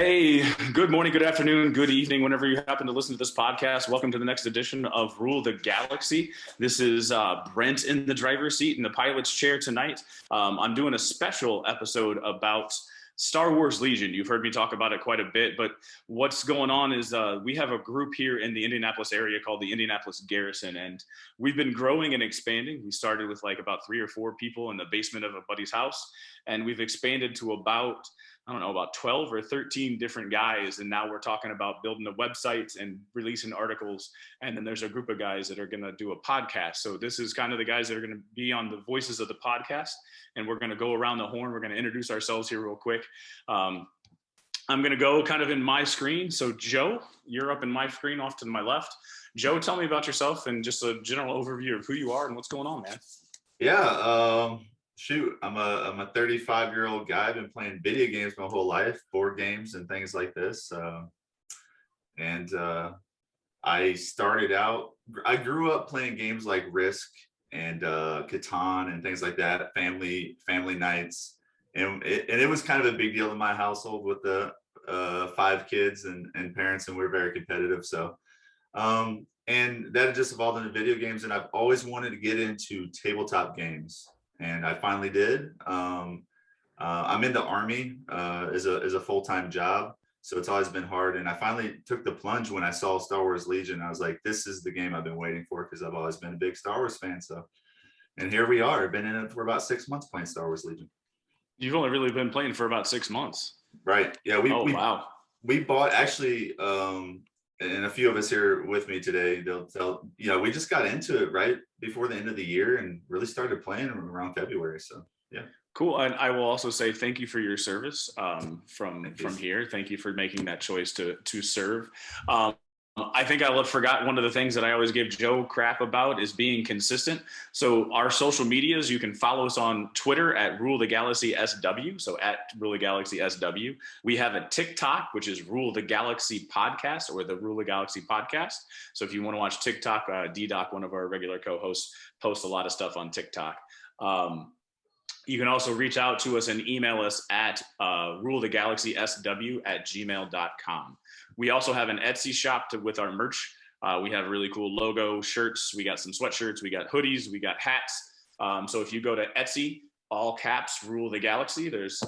Hey, good morning, good afternoon, good evening, whenever you happen to listen to this podcast. Welcome to the next edition of Rule the Galaxy. This is Brent in the driver's seat in the pilot's chair tonight. I'm doing a special episode about Star Wars Legion. You've heard me talk about it quite a bit, but what's going on is we have a group here in the Indianapolis area called the Indianapolis Garrison, and we've been growing and expanding. We started with like about 3 or 4 people in the basement of a buddy's house, and we've expanded to about 12 or 13 different guys. And now we're talking about building a website and releasing articles. And then there's a group of guys that are going to do a podcast. So this is kind of the guys that are going to be on the voices of the podcast. And we're going to go around the horn. We're going to introduce ourselves here real quick. I'm going to go kind of in my screen. So Joe, you're up in my screen off to my left. Joe, tell me about yourself and just a general overview of who you are and what's going on, man. Yeah. Shoot, I'm a 35-year-old guy. I've been playing video games my whole life, board games and things like this. I started out, I grew up playing games like Risk and Catan and things like that, family nights. And it was kind of a big deal in my household with the 5 kids and parents, and we're very competitive. So, and that just evolved into video games. And I've always wanted to get into tabletop games. And I finally did. I'm in the Army as a full-time job, so it's always been hard. And I finally took the plunge when I saw Star Wars Legion. I was like, this is the game I've been waiting for, because I've always been a big Star Wars fan. So, and here we are. I've been in it for about 6 months playing Star Wars Legion. You've only really been playing for about 6 months. Right. Yeah. Wow. We bought actually, and a few of us here with me today, they'll tell, we just got into it right before the end of the year and really started playing around February. So, yeah. Cool. And I will also say thank you for your service from here. Thank you for making that choice to serve. I think I forgot one of the things that I always give Joe crap about is being consistent. So our social medias, you can follow us on Twitter at Rule the Galaxy SW. So at Rule the Galaxy SW. We have a TikTok, which is Rule the Galaxy Podcast, or the Rule the Galaxy Podcast. So if you want to watch TikTok, D-Doc, one of our regular co-hosts, posts a lot of stuff on TikTok. You can also reach out to us and email us at ruletheGalaxySW@gmail.com. We also have an Etsy shop with our merch. We have really cool logo shirts. We got some sweatshirts. We got hoodies. We got hats. So if you go to Etsy, all caps, Rule the Galaxy, there's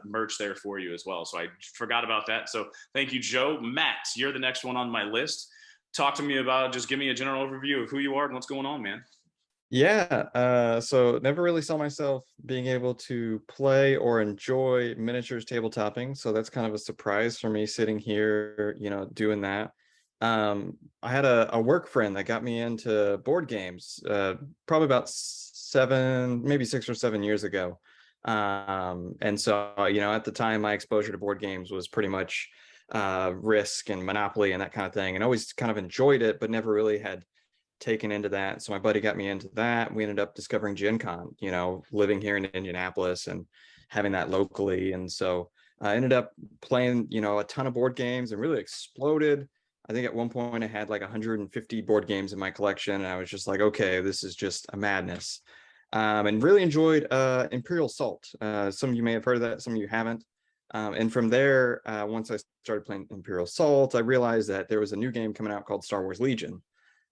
merch there for you as well. So I forgot about that. So thank you, Joe. Matt, you're the next one on my list. Talk to me just give me a general overview of who you are and what's going on, man. Yeah, so never really saw myself being able to play or enjoy miniatures tabletopping. So that's kind of a surprise for me sitting here, doing that. I had a work friend that got me into board games probably about 6 or 7 years ago. And so, at the time, my exposure to board games was pretty much Risk and Monopoly and that kind of thing, and always kind of enjoyed it, but never really had taken into that. So my buddy got me into that. We ended up discovering Gen Con, living here in Indianapolis and having that locally. And so I ended up playing, a ton of board games and really exploded. I think at one point I had like 150 board games in my collection. And I was just like, okay, this is just a madness. And really enjoyed Imperial Assault. Some of you may have heard of that, some of you haven't. And from there, once I started playing Imperial Assault, I realized that there was a new game coming out called Star Wars Legion.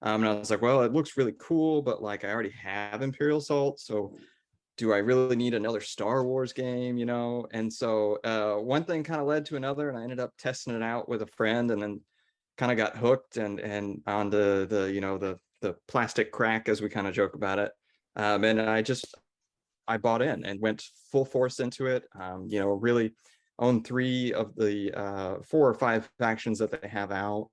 And I was like, well, it looks really cool, but like I already have Imperial Assault, so do I really need another Star Wars game, And so one thing kind of led to another, and I ended up testing it out with a friend, and then kind of got hooked and on the plastic crack, as we kind of joke about it. And I bought in and went full force into it. Really own 3 of the 4 or 5 factions that they have out.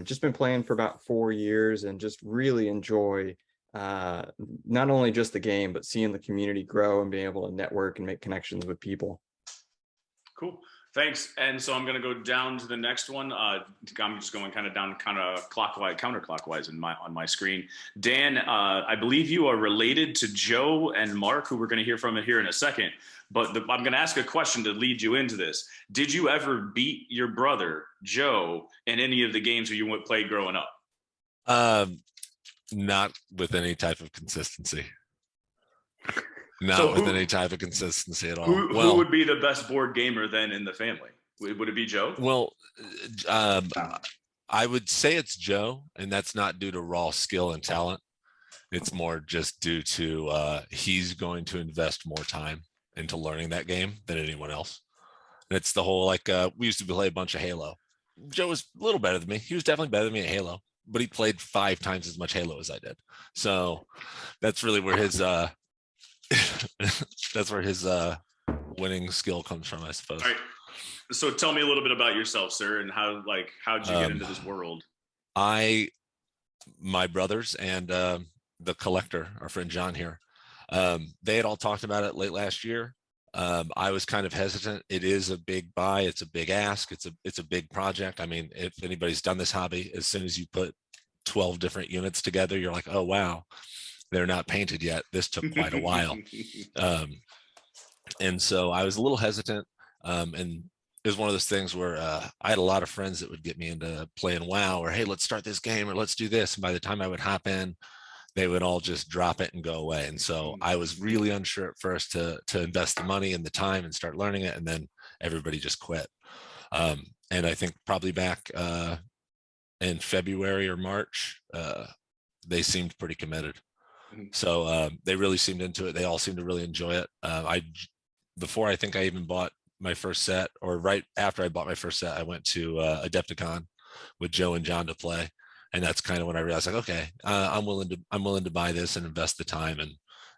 Just been playing for about 4 years and just really enjoy not only just the game, but seeing the community grow and being able to network and make connections with people. Cool. Thanks. And so I'm going to go down to the next one. I'm just going kind of down, counterclockwise on my screen. Dan, I believe you are related to Joe and Mark, who we're going to hear from here in a second. But I'm going to ask a question to lead you into this. Did you ever beat your brother, Joe, in any of the games that you played growing up? Not with any type of consistency. Not with any type of consistency at all. Who would be the best board gamer then in the family? Would it be Joe? Well, I would say it's Joe, and that's not due to raw skill and talent. It's more just due to he's going to invest more time into learning that game than anyone else. And it's the whole we used to play a bunch of Halo. Joe was a little better than me. He was definitely better than me at Halo, but he played 5 times as much Halo as I did. So that's really where his winning skill comes from, I suppose. All right. So tell me a little bit about yourself, sir, and how'd you get into this world? My brothers and the collector, our friend John here, they had all talked about it late last year. I was kind of hesitant. It is a big buy. It's a big ask. It's a big project. I mean, if anybody's done this hobby, as soon as you put 12 different units together, you're like, oh, wow, they're not painted yet. This took quite a while. And so I was a little hesitant. And it was one of those things where I had a lot of friends that would get me into playing WoW, or, hey, let's start this game, or let's do this. And by the time I would hop in, they would all just drop it and go away. And so I was really unsure at first to invest the money and the time and start learning it. And then everybody just quit. And I think probably back in February or March, they seemed pretty committed. So they really seemed into it. They all seemed to really enjoy it. Before I think I even bought my first set, or right after I bought my first set, I went to Adepticon with Joe and John to play. And that's kind of when I realized, like, okay, I'm willing to buy this and invest the time and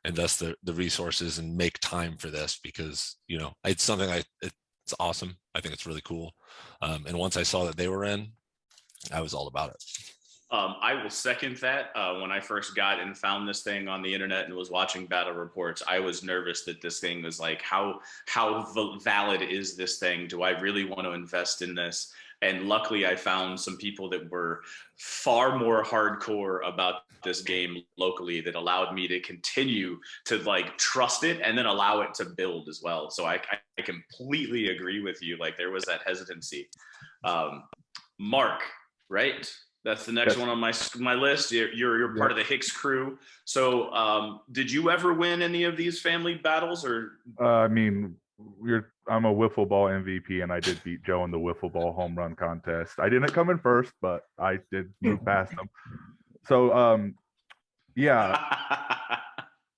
invest the resources and make time for this, because, you know, it's something it's awesome. I think it's really cool. And once I saw that they were in, I was all about it. I will second that. When I first got and found this thing on the internet and was watching battle reports, I was nervous that this thing was like, how valid is this thing? Do I really want to invest in this? And luckily, I found some people that were far more hardcore about this game locally that allowed me to continue to like trust it and then allow it to build as well. So I completely agree with you. Like, there was that hesitancy. Mark, right? That's the next one on my list. You're part of the Hicks crew. So did you ever win any of these family battles, or? I mean, I'm a wiffle ball MVP, and I did beat Joe in the wiffle ball home run contest. I didn't come in first, but I did move past him. So, yeah,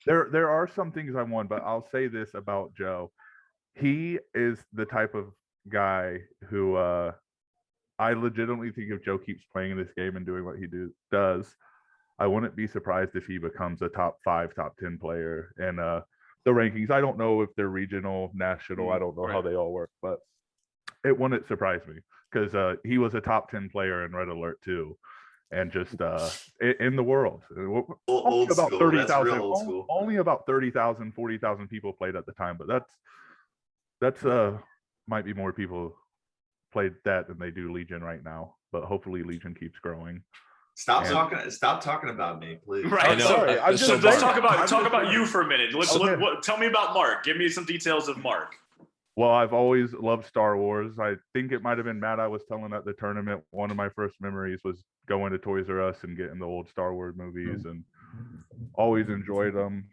there are some things I won, but I'll say this about Joe: he is the type of guy who I legitimately think if Joe keeps playing this game and doing what he does, I wouldn't be surprised if he becomes a top 5, top 10 player in the rankings. I don't know if they're regional, national. I don't know how they all work, but it wouldn't surprise me, because he was a top 10 player in Red Alert too, and just in the world. Only about 30,000. Only about 30,000, 40,000 people played at the time, but that's might be more people played that than they do Legion right now. But hopefully Legion keeps growing. Stop talking about me, please. Right. Sorry. So let's talk about you for a minute. Tell me about Mark. Give me some details of Mark. Well, I've always loved Star Wars. I think it might have been Matt I was telling at the tournament. One of my first memories was going to Toys R Us and getting the old Star Wars movies, and always enjoyed them.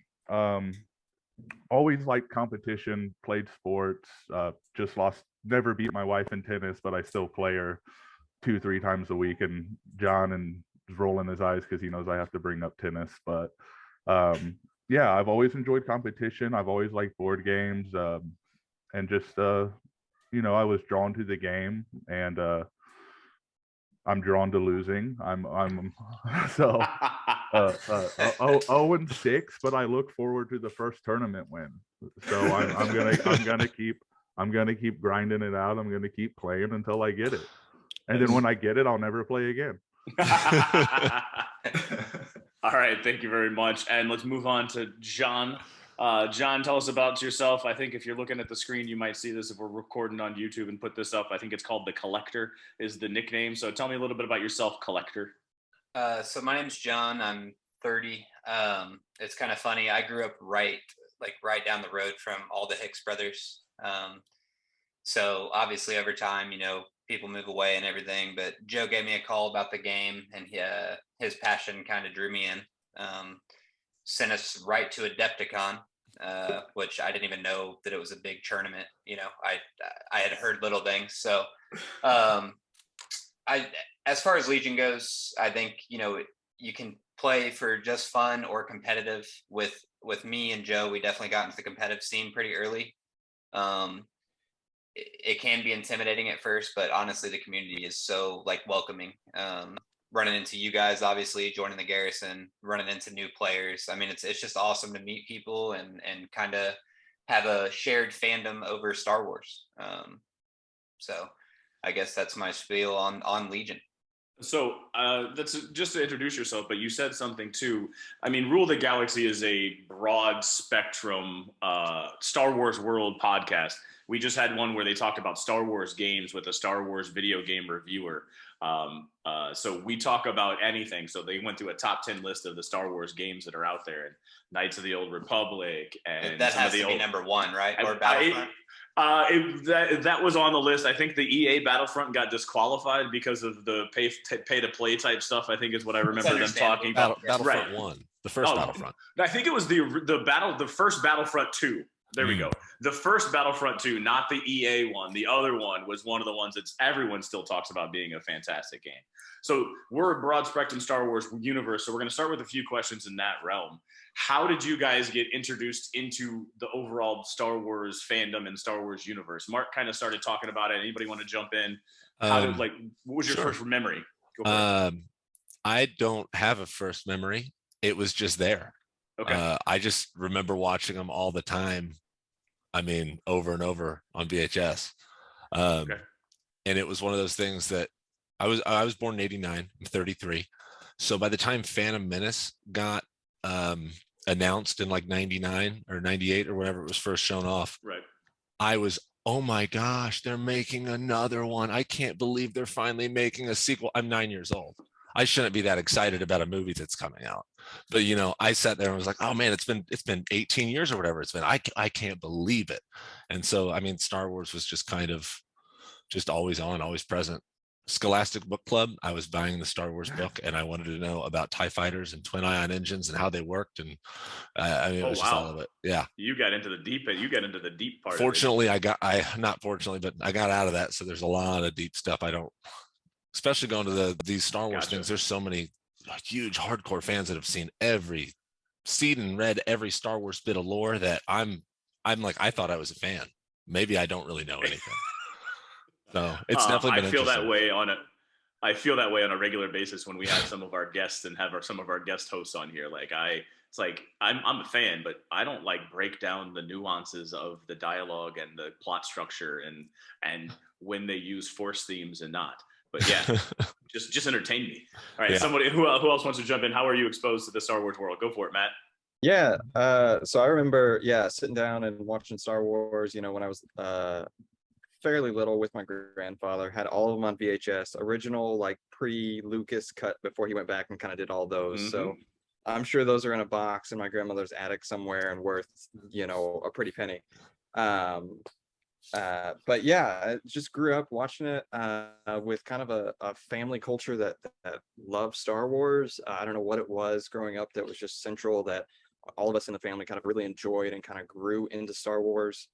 Always liked competition, played sports, never beat my wife in tennis, but I still play her 2-3 times a week. And John is rolling his eyes because he knows I have to bring up tennis. But yeah, I've always enjoyed competition. I've always liked board games, and just I was drawn to the game, and I'm drawn to losing. I'm so 0-6, but I look forward to the first tournament win. So I'm gonna keep grinding it out. I'm gonna keep playing until I get it, and then when I get it, I'll never play again. All right, thank you very much, and let's move on to John. John, tell us about yourself. I think if you're looking at the screen, you might see this if we're recording on YouTube and put this up. I think it's called The Collector is the nickname. So tell me a little bit about yourself, Collector. So my name's John. I'm 30. It's kind of funny. I grew up right down the road from all the Hicks brothers. So obviously over time, people move away and everything, but Joe gave me a call about the game, and his passion kind of drew me in. Sent us right to Adepticon. which I didn't even know that it was a big tournament. I had heard little things. So as far as Legion goes, I think, you can play for just fun or competitive. With me and Joe, we definitely got into the competitive scene pretty early. It can be intimidating at first, but honestly, the community is so welcoming. Running into you guys, obviously joining the Garrison, running into new players. I mean, it's just awesome to meet people and kind of have a shared fandom over Star Wars. So I guess that's my spiel on Legion. So that's just to introduce yourself, but you said something too. I mean, Rule the Galaxy is a broad spectrum Star Wars world podcast. We just had one where they talked about Star Wars games with a Star Wars video game reviewer. So we talk about anything. So they went through a top 10 list of the Star Wars games that are out there, and Knights of the Old Republic, and that has to be number one, right? Or Battlefront. That was on the list. I think the EA Battlefront got disqualified because of the pay to play type stuff. I think is what I remember them talking about. Battlefront 1, the first Battlefront. I think it was the first Battlefront 2. There we go. The first Battlefront 2, not the EA one. The other one was one of the ones that everyone still talks about being a fantastic game. So we're a broad spectrum Star Wars universe. So we're going to start with a few questions in that realm. How did you guys get introduced into the overall Star Wars fandom and Star Wars universe? Mark kind of started talking about it. Anybody want to jump in? What was your first memory? Go for it. I don't have a first memory. It was just there. Okay. I just remember watching them all the time. I mean, over and over on VHS. And it was one of those things that I was born in 89. I'm 33. So by the time Phantom Menace got announced in 99 or 98 or whenever it was first shown off, right, I was, oh my gosh, they're making another one. I can't believe they're finally making a sequel. I'm 9 years old. I shouldn't be that excited about a movie that's coming out. But, I sat there and was like, oh man, it's been 18 years or whatever it's been. I can't believe it. And so, I mean, Star Wars was just kind of just always on, always present. Scholastic Book Club, I was buying the Star Wars book and I wanted to know about TIE fighters and twin ion engines and how they worked. And I mean, it was just all of it. Yeah. You got into the deep part. Fortunately, not fortunately, but I got out of that. So there's a lot of deep stuff. Especially going to these Star Wars things. There's so many huge hardcore fans that have seen and read every Star Wars bit of lore that I'm like, I thought I was a fan. Maybe I don't really know anything. So it's definitely been interesting. I feel that way on a regular basis when we have some of our guests and have some of our guest hosts on here. I'm a fan, but I don't break down the nuances of the dialogue and the plot structure and when they use Force themes and not. But yeah, just entertain me. All right, Somebody who else wants to jump in? How are you exposed to the Star Wars world? Go for it, Matt. Yeah, so I remember, sitting down and watching Star Wars, when I was fairly little with my grandfather. Had all of them on VHS, original pre-Lucas cut before he went back and kind of did all those. Mm-hmm. So I'm sure those are in a box in my grandmother's attic somewhere and worth, a pretty penny. But yeah, I just grew up watching it with kind of a family culture that loved Star Wars. I don't know what it was growing up that was just central that all of us in the family kind of really enjoyed and kind of grew into Star Wars.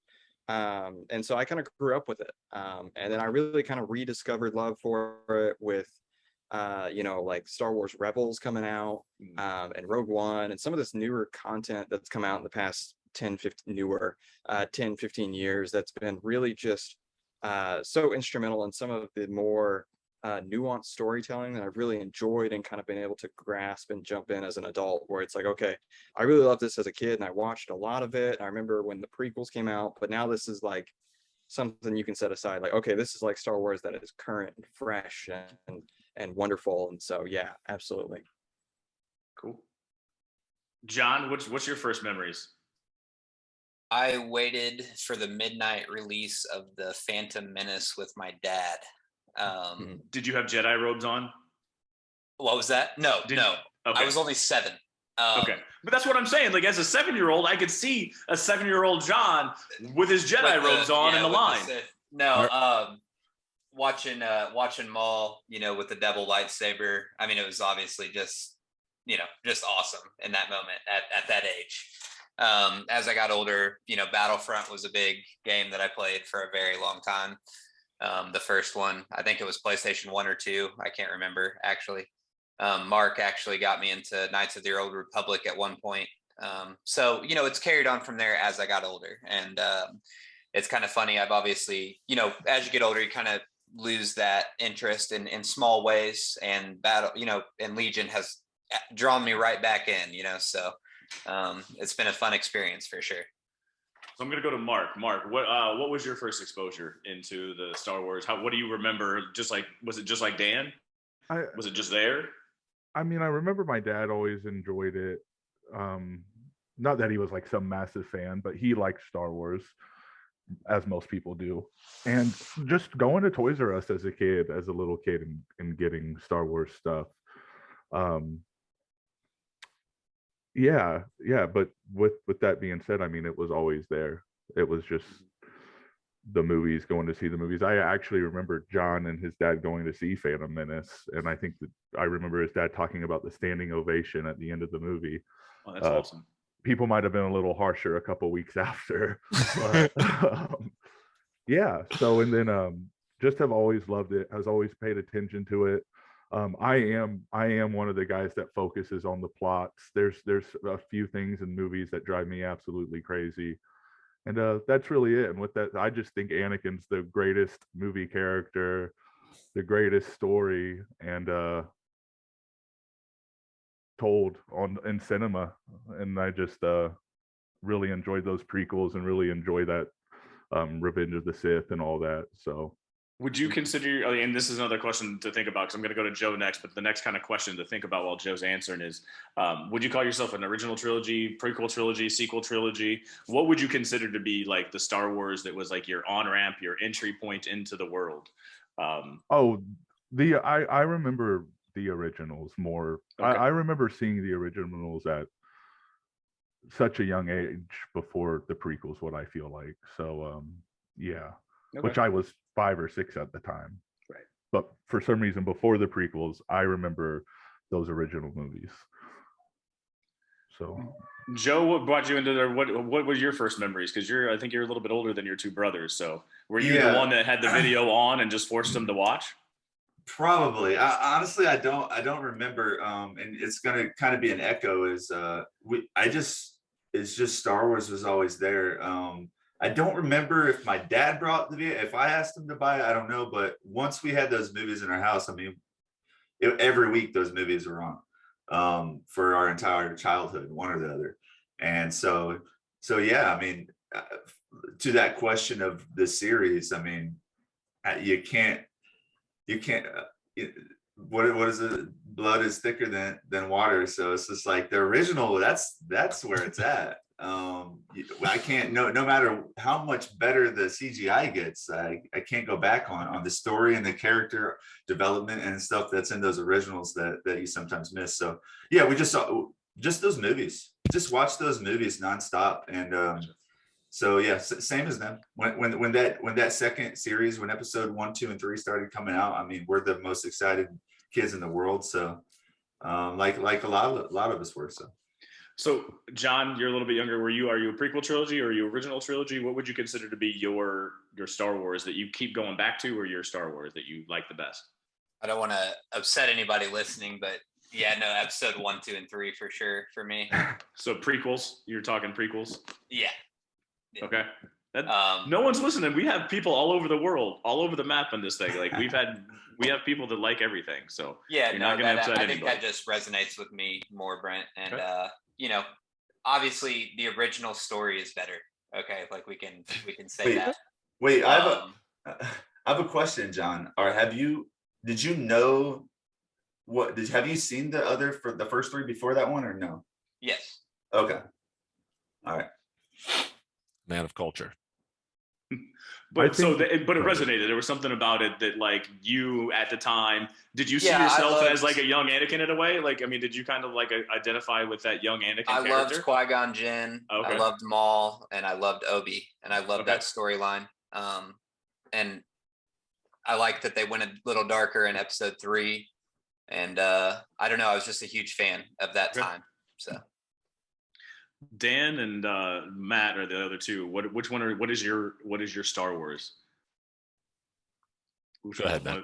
And so I kind of grew up with it. And then I really kind of rediscovered love for it with, Star Wars Rebels coming out and Rogue One and some of this newer content that's come out in the past 10, 15 years that's been really just so instrumental in some of the more nuanced storytelling that I've really enjoyed and kind of been able to grasp and jump in as an adult, where it's okay, I really loved this as a kid and I watched a lot of it. I remember when the prequels came out, but now this is something you can set aside, okay, this is Star Wars that is current and fresh and wonderful. And so yeah, absolutely. Cool. John, what's your first memories? I waited for the midnight release of the Phantom Menace with my dad. Did you have Jedi robes on? What was that? No. Okay. I was only 7. Okay, but that's what I'm saying. As a 7-year-old, I could see a 7-year-old John with his Jedi robes on in the line. Watching Maul, with the double lightsaber. I mean, it was obviously just awesome in that moment at that age. As I got older, Battlefront was a big game that I played for a very long time. The first one, I think it was PlayStation 1 or 2. I can't remember actually. Mark actually got me into Knights of the Old Republic at one point. So, it's carried on from there as I got older. And it's kind of funny. I've obviously, as you get older, you kind of lose that interest in small ways, and and Legion has drawn me right back in, so it's been a fun experience for sure. So I'm going to go to Mark. Mark, what was your first exposure into the Star Wars? What do you remember? Was it just like Dan? Was it just there? I mean, I remember my dad always enjoyed it. Not that he was like some massive fan, but he liked Star Wars, as most people do. And just going to Toys R Us as a little kid, and getting Star Wars stuff. But with that being said, I mean, it was always there. It was just the movies, going to see the movies. I actually remember John and his dad going to see Phantom Menace, and I think that I remember his dad talking about the standing ovation at the end of the movie. Oh, that's awesome. People might have been a little harsher a couple weeks after, but yeah. So, and then just have always loved it. Has always paid attention to it. I am one of the guys that focuses on the plots. There's a few things in movies that drive me absolutely crazy, and that's really it. And with that, I just think Anakin's the greatest movie character, the greatest story, and told in cinema. And I just really enjoyed those prequels, and really enjoy that Revenge of the Sith and all that. So would you consider, and this is another question to think about because I'm going to go to Joe next, but the next kind of question to think about while Joe's answering is, would you call yourself an original trilogy, prequel trilogy, sequel trilogy? What would you consider to be like the Star Wars that was like your on-ramp, your entry point into the world? I remember the originals more. Okay. I remember seeing the originals at such a young age before the prequels, what I feel like. So yeah. Okay. Which I was 5 or 6 at the time. Right. But for some reason, before the prequels, I remember those original movies. So Joe, what brought you into there? What were your first memories? Because I think you're a little bit older than your two brothers. So were you the one that had the video on and just forced them to watch? Probably. Honestly, I don't remember. And it's gonna kind of be an echo. It's just Star Wars was always there. I don't remember if my dad brought the video. If I asked him to buy it, I don't know. But once we had those movies in our house, I mean, every week those movies were on for our entire childhood, one or the other. And so yeah. I mean, to that question of the series, I mean, you can't. What is it? Blood is thicker than water. So it's just like the original. That's where it's at. I can't, no matter how much better the CGI gets, I can't go back on the story and the character development and stuff that's in those originals that you sometimes miss. So yeah, we just saw just those movies, just watch those movies nonstop. And so yeah, same as them. When that second series, when episode 1, 2, and 3 started coming out, I mean, we're the most excited kids in the world. So like a lot of us were. So John, you're a little bit younger. Are you a prequel trilogy or are you original trilogy? What would you consider to be your Star Wars that you keep going back to, or your Star Wars that you like the best? I don't want to upset anybody listening, but yeah, no, episode 1, 2, and 3 for sure for me. So prequels, you're talking prequels? Yeah. Okay. No one's listening. We have people all over the world, all over the map on this thing. Like we have people that like everything. So yeah, you're not going to upset I think anybody. that just resonates with me more, Brent. And okay. Obviously the original story is better. Okay, like we can say that. Wait, I have a question, John. Have you seen the first 3 before that one, or no? Yes. Okay. All right. Man of culture. But it resonated. There was something about it that, like, you at the time, did you see yourself as like a young Anakin in a way? Like, I mean, did you kind of like identify with that young Anakin character? I loved Qui-Gon Jinn. Okay. I loved Maul, and I loved Obi, and I loved that storyline. And I liked that they went a little darker in episode 3. And I don't know, I was just a huge fan of that time. So Dan and Matt are the other two. Which one what is your Star Wars? Go ahead, Matt.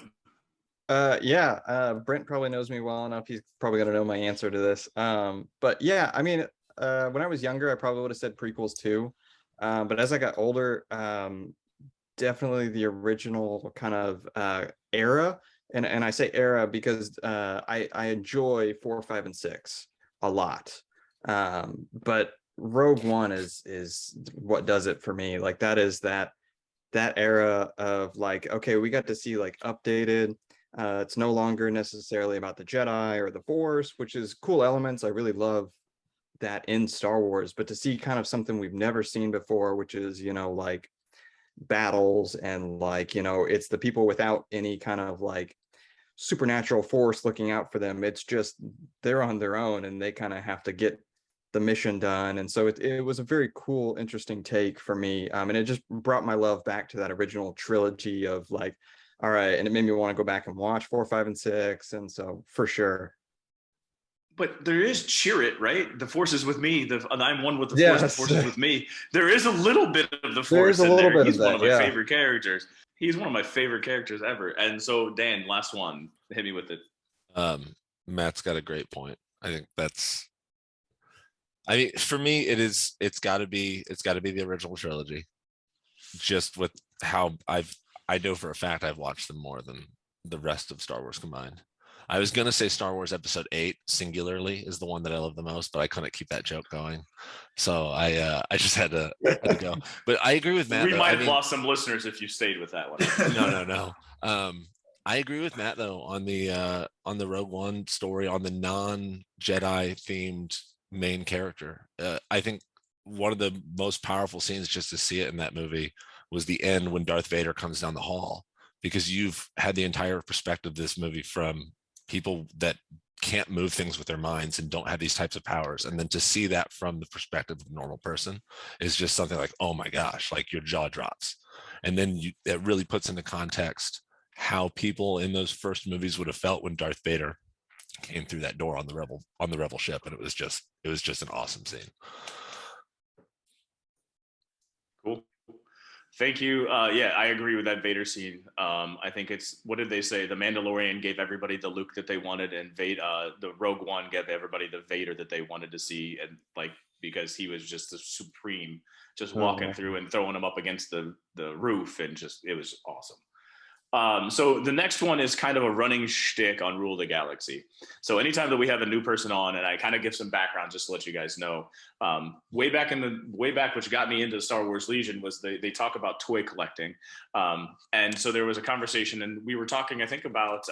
Brent probably knows me well enough. He's probably gonna know my answer to this. But yeah, I mean, when I was younger, I probably would have said prequels too. But as I got older, definitely the original kind of era. And I say era because I enjoy 4, 5, and 6 a lot. But Rogue One is what does it for me. Like that is that era of like, okay, we got to see like updated. It's no longer necessarily about the Jedi or the Force, which is cool elements. I really love that in Star Wars, but to see kind of something we've never seen before, which is, you know, like battles and like, you know, it's the people without any kind of like supernatural force looking out for them. It's just they're on their own and they kind of have to get the mission done. And so it was a very cool, interesting take for me. And it just brought my love back to that original trilogy of like, all right, and it made me want to go back and watch 4, 5, and 6. And so for sure. But there is Chirrut, right? The Force is with me. I'm one with the Yes. Force. The Force is with me. There is a little bit of the There is Force a in little there. bit of He's one that, of my yeah. favorite characters. He's one of my favorite characters ever. And so, Dan, last one. Hit me with it. Matt's got a great point. I think I mean, for me, it's got to be the original trilogy. Just with how I know for a fact I've watched them more than the rest of Star Wars combined. I was gonna say Star Wars Episode 8 singularly is the one that I love the most, but I couldn't keep that joke going, so I just had to go. But I agree with Matt. We might have lost some listeners if you stayed with that one. No. I agree with Matt though on the Rogue One story, on the non-Jedi themed main character. I think one of the most powerful scenes just to see it in that movie was the end when Darth Vader comes down the hall, because you've had the entire perspective of this movie from people that can't move things with their minds and don't have these types of powers. And then to see that from the perspective of a normal person is just something like, oh my gosh, like your jaw drops. And then it really puts into context how people in those first movies would have felt when Darth Vader came through that door on the rebel ship. And it was just an awesome scene. Cool. Thank you. Yeah, I agree with that Vader scene. I think it's, what did they say? The Mandalorian gave everybody the Luke that they wanted, and the Rogue One gave everybody the Vader that they wanted to see, and like because he was just the supreme, just walking through and throwing them up against the roof, and just it was awesome. So the next one is kind of a running shtick on Rule the Galaxy. So anytime that we have a new person on, and I kind of give some background just to let you guys know, way back which got me into Star Wars Legion was they talk about toy collecting. And so there was a conversation, and we were talking, I think, about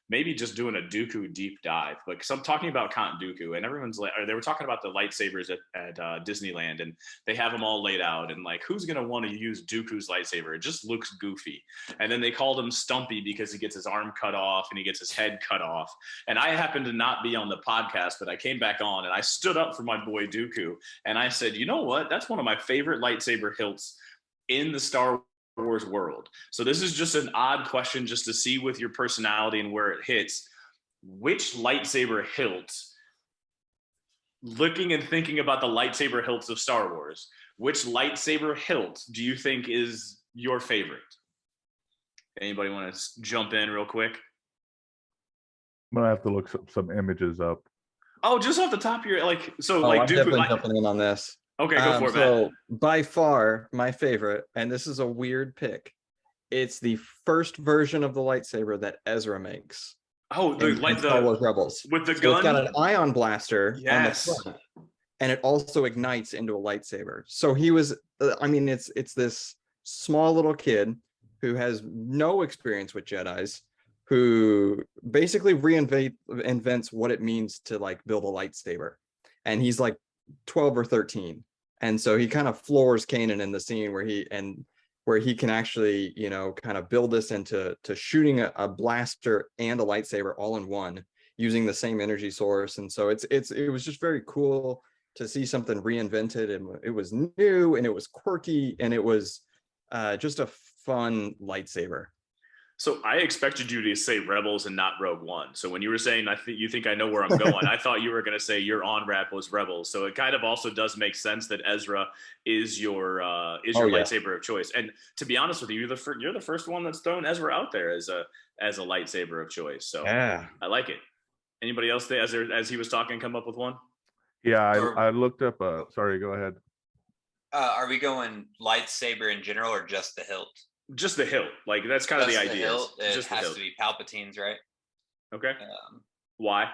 maybe just doing a Dooku deep dive, like some talking about Count Dooku, and everyone's like, or they were talking about the lightsabers at Disneyland, and they have them all laid out, and like, who's going to want to use Dooku's lightsaber? It just looks goofy. And then they called him Stumpy because he gets his arm cut off and he gets his head cut off. And I happened to not be on the podcast, but I came back on and I stood up for my boy Dooku. And I said, you know what? That's one of my favorite lightsaber hilts in the Star Wars world. So this is just an odd question just to see with your personality and where it hits. Which lightsaber hilt, looking and thinking about the lightsaber hilts of Star Wars, which lightsaber hilt do you think is your favorite? Anybody want to jump in real quick? I'm gonna have to look some images up. Oh, just off the top of your I'm Dooku, definitely jumping in on this. Okay, go for it, so Matt. By far my favorite, and this is a weird pick, it's the first version of the lightsaber that Ezra makes. Oh, in Star Wars Rebels with the so gun. It's got an ion blaster Yes. on the front, and it also ignites into a lightsaber. So he was, it's this small little kid who has no experience with Jedis, who basically invents what it means to like build a lightsaber, and he's like 12 or 13, and so he kind of floors Kanan in the scene where he can actually, you know, kind of build this into shooting a blaster and a lightsaber all in one using the same energy source. And so it was just very cool to see something reinvented, and it was new and it was quirky and it was just a fun lightsaber. So I expected you to say Rebels and not Rogue One. So when you were saying you think I know where I'm going, I thought you were going to say you're on Rebels. So it kind of also does make sense that Ezra is your lightsaber of choice. And to be honest with you, you're the first one that's thrown Ezra out there as a lightsaber of choice. So Yeah. I like it. Anybody else as he was talking come up with one? Yeah, I looked up. Sorry, go ahead. Are we going lightsaber in general or just the hilt? Just the hilt. Like that's kind of the idea. It has to be Palpatine's, right? Okay. Why?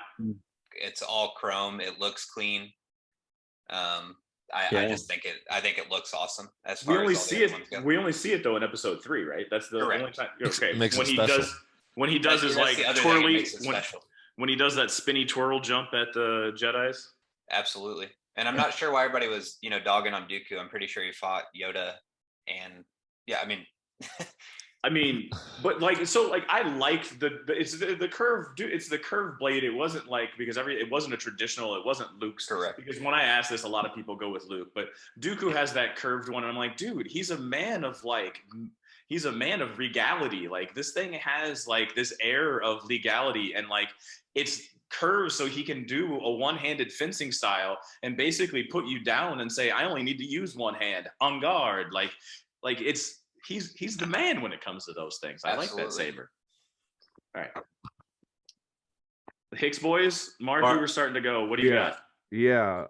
It's all chrome. It looks clean. I just think it looks awesome. As far we only as all see the it. other ones go. We only see it though in episode 3, right? That's the Correct. only time. Okay. Makes it special. When he does his like That's the other thing that twirly makes it special. when he does that spinny twirl jump at the Jedis. Absolutely. And I'm not sure why everybody was, dogging on Dooku. I'm pretty sure he fought Yoda, and I mean, but like, so like, I liked it's the curve. It's the curved blade. It wasn't like because it wasn't a traditional. It wasn't Luke's. Correct. Because when I ask this, a lot of people go with Luke, but Dooku has that curved one, and I'm like, dude, he's a man of regality. Like this thing has like this air of legality, and like it's curves so he can do a one-handed fencing style and basically put you down and say, I only need to use one hand on guard. Like it's. He's the man when it comes to those things. I like that saber. All right. The Hicks boys, Mark, we were starting to go. What do you got? Yeah.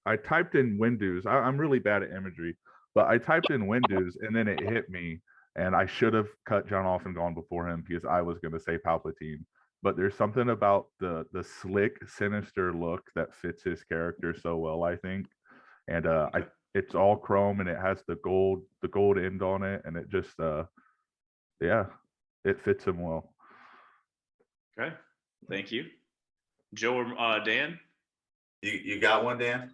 I typed in Windows. I'm really bad at imagery, but I typed in Windows and then it hit me, and I should have cut John off and gone before him because I was going to say Palpatine. But there's something about the slick, sinister look that fits his character so well, I think. And it's all chrome and it has the gold end on it, and it just it fits him well. Okay, thank you. Joe or Dan? You got one, Dan?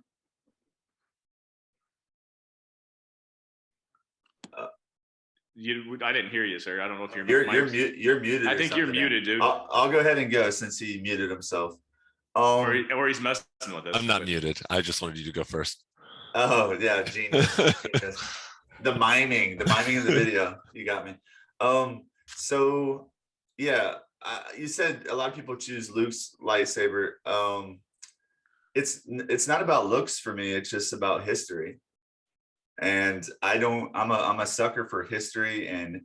I didn't hear you, sir. I don't know if you're muted. I think you're muted, dude. I'll go ahead and go since he muted himself. Or he's messing with us. I'm not muted. I just wanted you to go first. Oh yeah, genius. The miming in the video. You got me. So yeah, you said a lot of people choose Luke's lightsaber. It's not about looks for me. It's just about history. And I'm a sucker for history and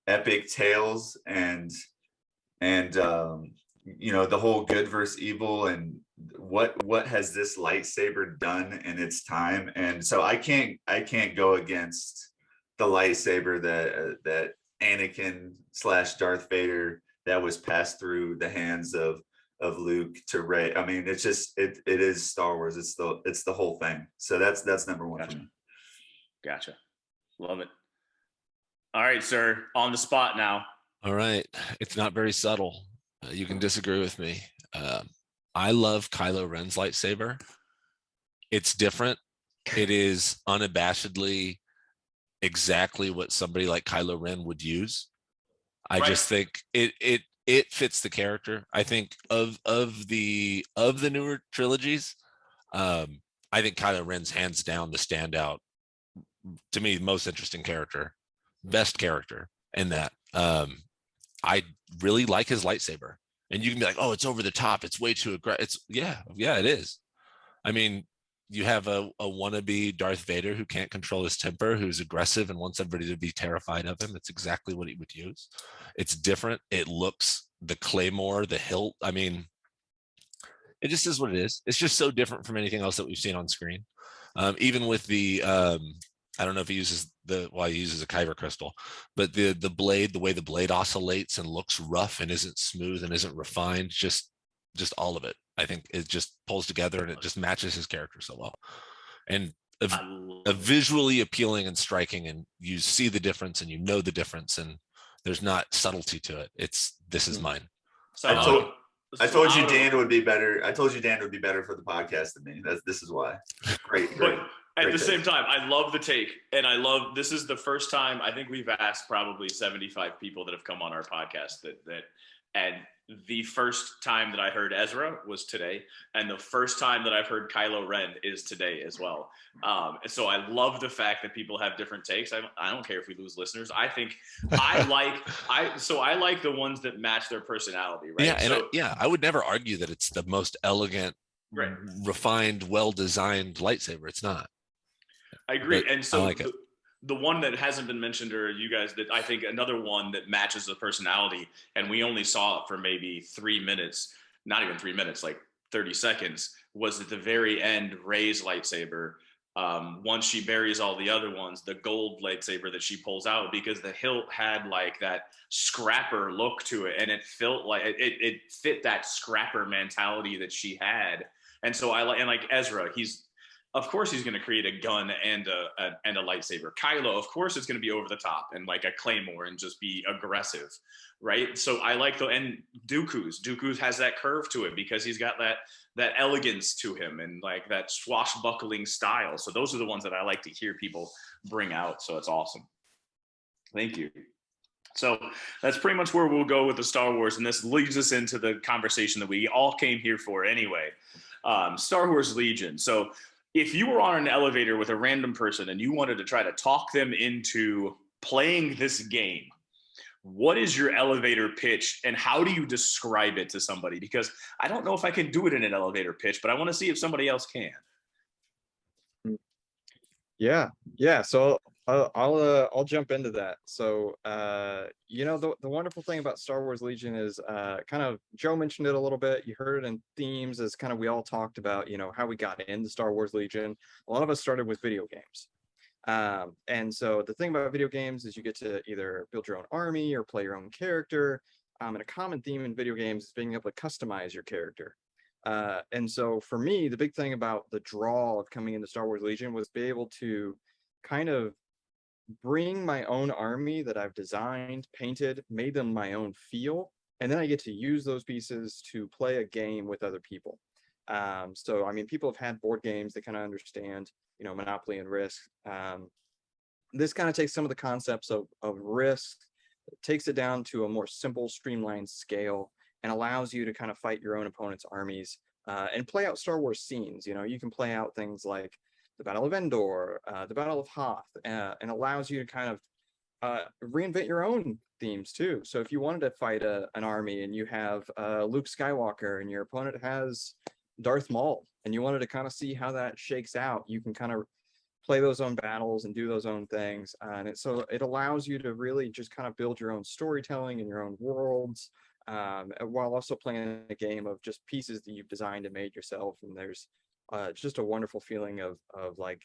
epic tales and the whole good versus evil and what has this lightsaber done in its time. And so I can't go against the lightsaber that Anakin / Darth Vader that was passed through the hands of Luke to Rey. I mean, it's just it is Star Wars. It's the whole thing. So that's number one for me. Gotcha. Love it. All right, sir. On the spot now. All right. It's not very subtle. You can disagree with me. I love Kylo Ren's lightsaber. It's different. It is unabashedly exactly what somebody like Kylo Ren would use. I just think it fits the character. I think of the newer trilogies, I think Kylo Ren's hands down the standout, to me, most interesting character, best character in that. I really like his lightsaber. And you can be like, oh, it's over the top. It's way too aggressive. It is. I mean, you have a wannabe Darth Vader who can't control his temper, who's aggressive and wants everybody to be terrified of him. It's exactly what he would use. It's different. It looks, the claymore, the hilt. I mean, it just is what it is. It's just so different from anything else that we've seen on screen. Even with the, I don't know if he uses he uses a kyber crystal, but the blade, the way the blade oscillates and looks rough and isn't smooth and isn't refined, just all of it. I think it just pulls together and it just matches his character so well. And a visually appealing and striking, and you see the difference and you know the difference, and there's not subtlety to it. This is mine. So I told you Dan would be better. I told you Dan would be better for the podcast than me. This is why. Great. But at the same time, I love the take, and this is the first time I think we've asked probably 75 people that have come on our podcast that And the first time that I heard Ezra was today, and the first time that I've heard Kylo Ren is today as well. And so I love the fact that people have different takes. I don't care if we lose listeners. I think I like the ones that match their personality, right? Yeah, and I would never argue that it's the most elegant, right, refined, well-designed lightsaber. It's not. I agree. But and so I like it. The one that hasn't been mentioned, or you guys, that I think another one that matches the personality, and we only saw it for maybe 3 minutes, not even 3 minutes, like 30 seconds, was at the very end, Rey's lightsaber. Once she buries all the other ones, the gold lightsaber that she pulls out, because the hilt had like that scrapper look to it, and it felt like it fit that scrapper mentality that she had. And so like Ezra, of course he's going to create a gun and a lightsaber. Kylo, of course, it's going to be over the top and like a claymore and just be aggressive, right? So I like and Dooku's has that curve to it because he's got that elegance to him and like that swashbuckling style. So those are the ones that I like to hear people bring out. So it's awesome. Thank you. So that's pretty much where we'll go with the Star Wars, and this leads us into the conversation that we all came here for anyway. Star Wars Legion. So if you were on an elevator with a random person and you wanted to try to talk them into playing this game, what is your elevator pitch and how do you describe it to somebody? Because I don't know if I can do it in an elevator pitch, but I want to see if somebody else can. Yeah. So I'll jump into that. So the wonderful thing about Star Wars Legion is kind of, Joe mentioned it a little bit. You heard it in themes as kind of we all talked about, how we got into Star Wars Legion. A lot of us started with video games. And so the thing about video games is you get to either build your own army or play your own character. And a common theme in video games is being able to customize your character. And so for me, the big thing about the draw of coming into Star Wars Legion was be able to kind of bring my own army that I've designed, painted, made them my own feel, and then I get to use those pieces to play a game with other people. So I mean, people have had board games, they kind of understand, Monopoly and Risk. This kind of takes some of the concepts of Risk, takes it down to a more simple, streamlined scale, and allows you to kind of fight your own opponent's armies and play out Star Wars scenes. You can play out things like the Battle of Endor, the Battle of Hoth, and allows you to kind of reinvent your own themes too. So if you wanted to fight an army and you have Luke Skywalker and your opponent has Darth Maul, and you wanted to kind of see how that shakes out, you can kind of play those own battles and do those own things. And so it allows you to really just kind of build your own storytelling and your own worlds, while also playing a game of just pieces that you've designed and made yourself. And there's just a wonderful feeling of like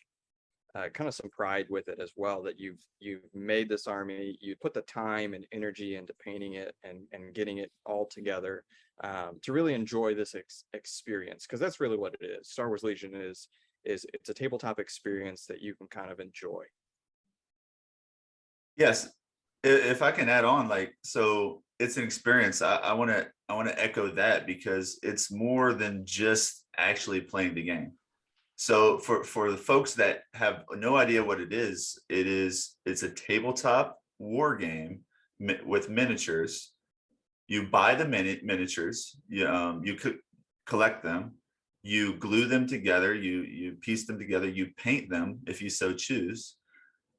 kind of some pride with it as well, that you've made this army, you put the time and energy into painting it and getting it all together to really enjoy this experience, because that's really what it is. Star Wars Legion is it's a tabletop experience that you can kind of enjoy. Yes, if I can add on, like, so it's an experience. I want to echo that, because it's more than just actually playing the game. So for the folks that have no idea what it's a tabletop war game with miniatures. You buy the miniatures, you could collect them, you glue them together, you piece them together, you paint them if you so choose.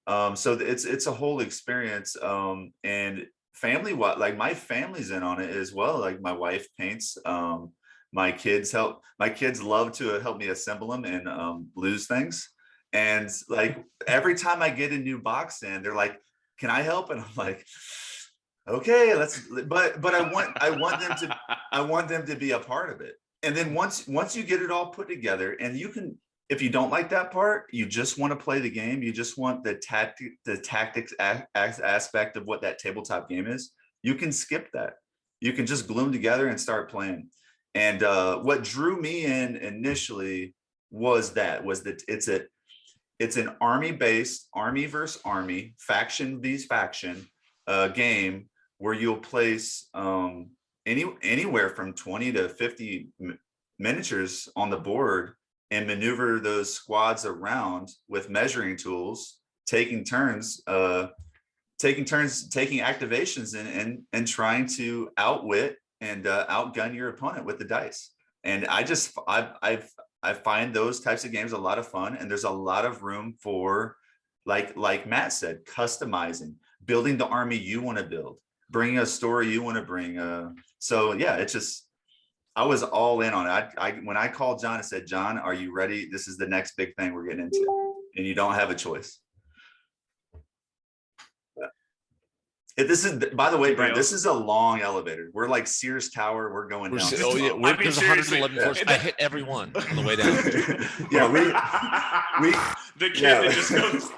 So it's a whole experience. And family, like my family's in on it as well. Like my wife paints. My kids love to help me assemble them and lose things. And like every time I get a new box in, they're like, "Can I help?" And I'm like, "Okay, let's." But I want them to be a part of it. And then once you get it all put together, and you can, if you don't like that part, you just want to play the game, you just want the tactics aspect of what that tabletop game is, you can skip that. You can just glue them together and start playing. And what drew me in initially was that it's an army-based, army versus army, faction vs faction game, where you'll place anywhere from 20 to 50 miniatures on the board and maneuver those squads around with measuring tools, taking turns, taking activations and trying to outwit and outgun your opponent with the dice. And I find those types of games a lot of fun, and there's a lot of room for, like Matt said, customizing, building the army you want to build, bringing a story you want to bring. So yeah, it's just, I was all in on it. When I called John, I said, John, are you ready? This is the next big thing we're getting into, and you don't have a choice. This is, by the way, Brent, this is a long elevator. We're like Sears Tower. We're going down. Oh yeah, there's 111 floors. I hit every one on the way down. Yeah, we the kid that just goes.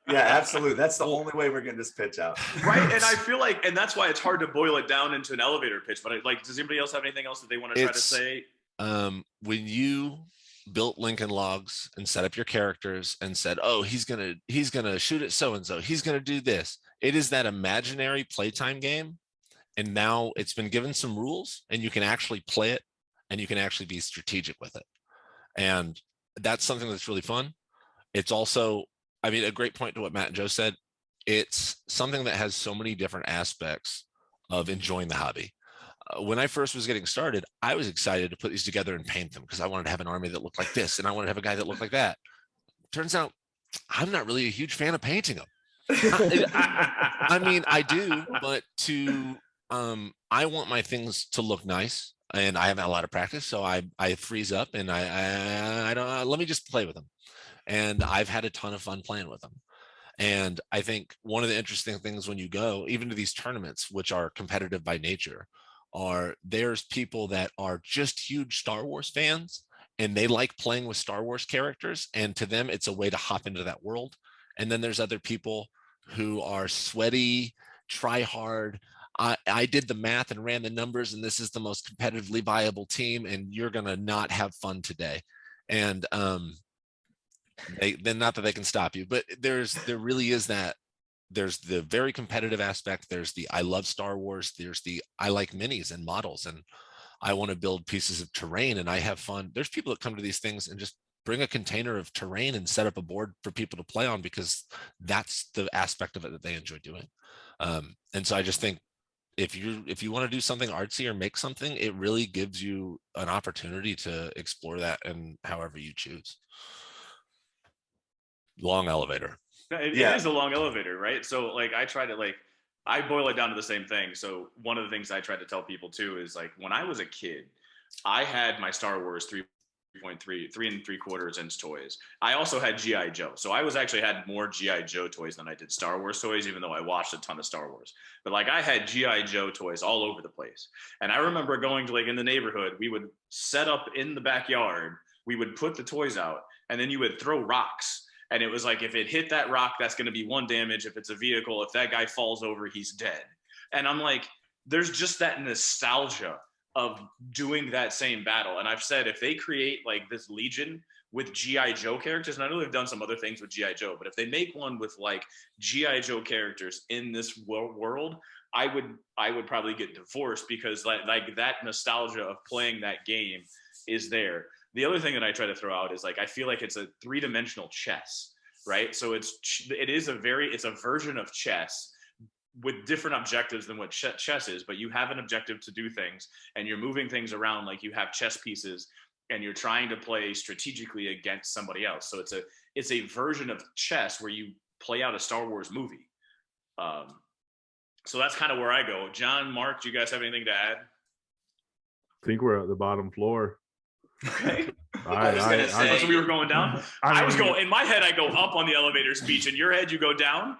Yeah, absolutely. That's the only way we're getting this pitch out. Right, and I feel like, and that's why it's hard to boil it down into an elevator pitch. But does anybody else have anything else that they want to try to say? When you built Lincoln Logs and set up your characters and said, oh, he's gonna shoot at so and so, he's gonna do this. It is that imaginary playtime game, and now it's been given some rules, and you can actually play it, and you can actually be strategic with it, and that's something that's really fun. It's also, I mean, a great point to what Matt and Joe said. It's something that has so many different aspects of enjoying the hobby. When I first was getting started, I was excited to put these together and paint them because I wanted to have an army that looked like this, and I wanted to have a guy that looked like that. Turns out I'm not really a huge fan of painting them. I mean, I do, but I want my things to look nice, and I haven't had a lot of practice, so I freeze up and I don't, let me just play with them. And I've had a ton of fun playing with them. And I think one of the interesting things when you go even to these tournaments, which are competitive by nature, there's people that are just huge Star Wars fans, and they like playing with Star Wars characters, and to them it's a way to hop into that world. And then there's other people who are sweaty, try hard. I did the math and ran the numbers, and this is the most competitively viable team, and you're gonna not have fun today. And then not that they can stop you, but there really is that. There's the very competitive aspect. There's the I love Star Wars. There's the I like minis and models, and I want to build pieces of terrain, and I have fun. There's people that come to these things and just bring a container of terrain and set up a board for people to play on because that's the aspect of it that they enjoy doing. And so I just think if you want to do something artsy or make something, it really gives you an opportunity to explore that and however you choose. Long elevator. It is a long elevator, right? So I boil it down to the same thing. So one of the things I try to tell people too is when I was a kid, I had my Star Wars 3 3/4 inch toys. I also had G.I. Joe. So I actually had more G.I. Joe toys than I did Star Wars toys, even though I watched a ton of Star Wars. But I had G.I. Joe toys all over the place. And I remember going to in the neighborhood, we would set up in the backyard, we would put the toys out, and then you would throw rocks. And it was if it hit that rock, that's going to be 1 damage. If it's a vehicle, if that guy falls over, he's dead. And I'm there's just that nostalgia of doing that same battle. And I've said, if they create this Legion with G.I. Joe characters, and I know they've done some other things with G.I. Joe, but if they make one with G.I. Joe characters in this world, I would probably get divorced because that nostalgia of playing that game is there. The other thing that I try to throw out is I feel like it's a 3-dimensional chess, right? So it's a version of chess with different objectives than what chess is, but you have an objective to do things, and you're moving things around you have chess pieces, and you're trying to play strategically against somebody else. So it's a version of chess where you play out a Star Wars movie. So that's kind of where I go. John, Mark, do you guys have anything to add? I think we're at the bottom floor. Okay. I was gonna say. So we were going down. I was going in my head. I go up on the elevator speech. In your head, you go down.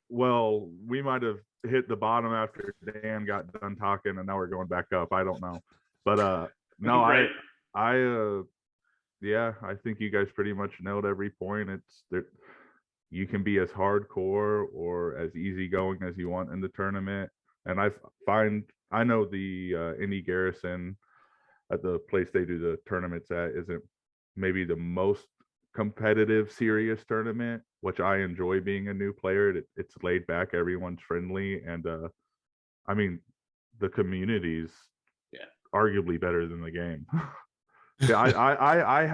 Well, we might have hit the bottom after Dan got done talking, and now we're going back up. I don't know, but no, right. I think you guys pretty much nailed every point. It's there. You can be as hardcore or as easygoing as you want in the tournament, and I know the Indie Garrison at the place they do the tournaments at isn't maybe the most competitive, serious tournament, which I enjoy being a new player. It's laid back, everyone's friendly, and I mean the community's arguably better than the game. Yeah, I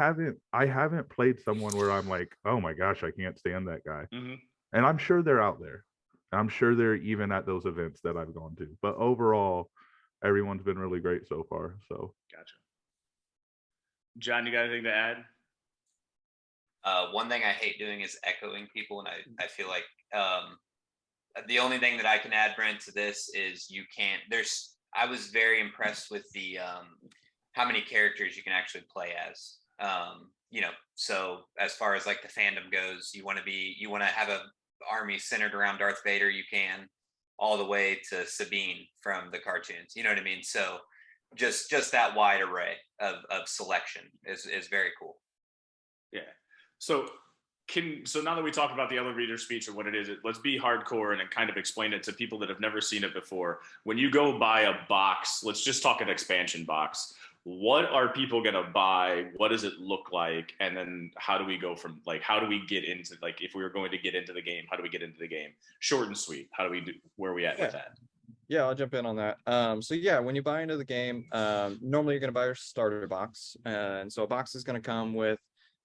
haven't played someone where I'm oh my gosh, I can't stand that guy. Mm-hmm. And I'm sure they're out there. I'm sure they're even at those events that I've gone to. But overall, everyone's been really great so far. So Gotcha. John, you got anything to add? One thing I hate doing is echoing people, and I feel like the only thing that I can add, Brent, to this is you can't. I was very impressed with the how many characters you can actually play as. So as far as like the fandom goes, you want to have a army centered around Darth Vader. You can, all the way to Sabine from the cartoons. You know what I mean? So just that wide array of selection is very cool. Yeah. So now that we talk about the elevator speech and what it is, let's be hardcore and kind of explain it to people that have never seen it before. When you go buy a box, let's just talk an expansion box. What are people going to buy? What does it look like? And then how do we go from how do we get into, if we were going to get into the game, how do we get into the game? Short and sweet. How do we do, where are we at with that? Yeah, I'll jump in on that. So yeah, when you buy into the game, normally you're going to buy your starter box. And so a box is going to come with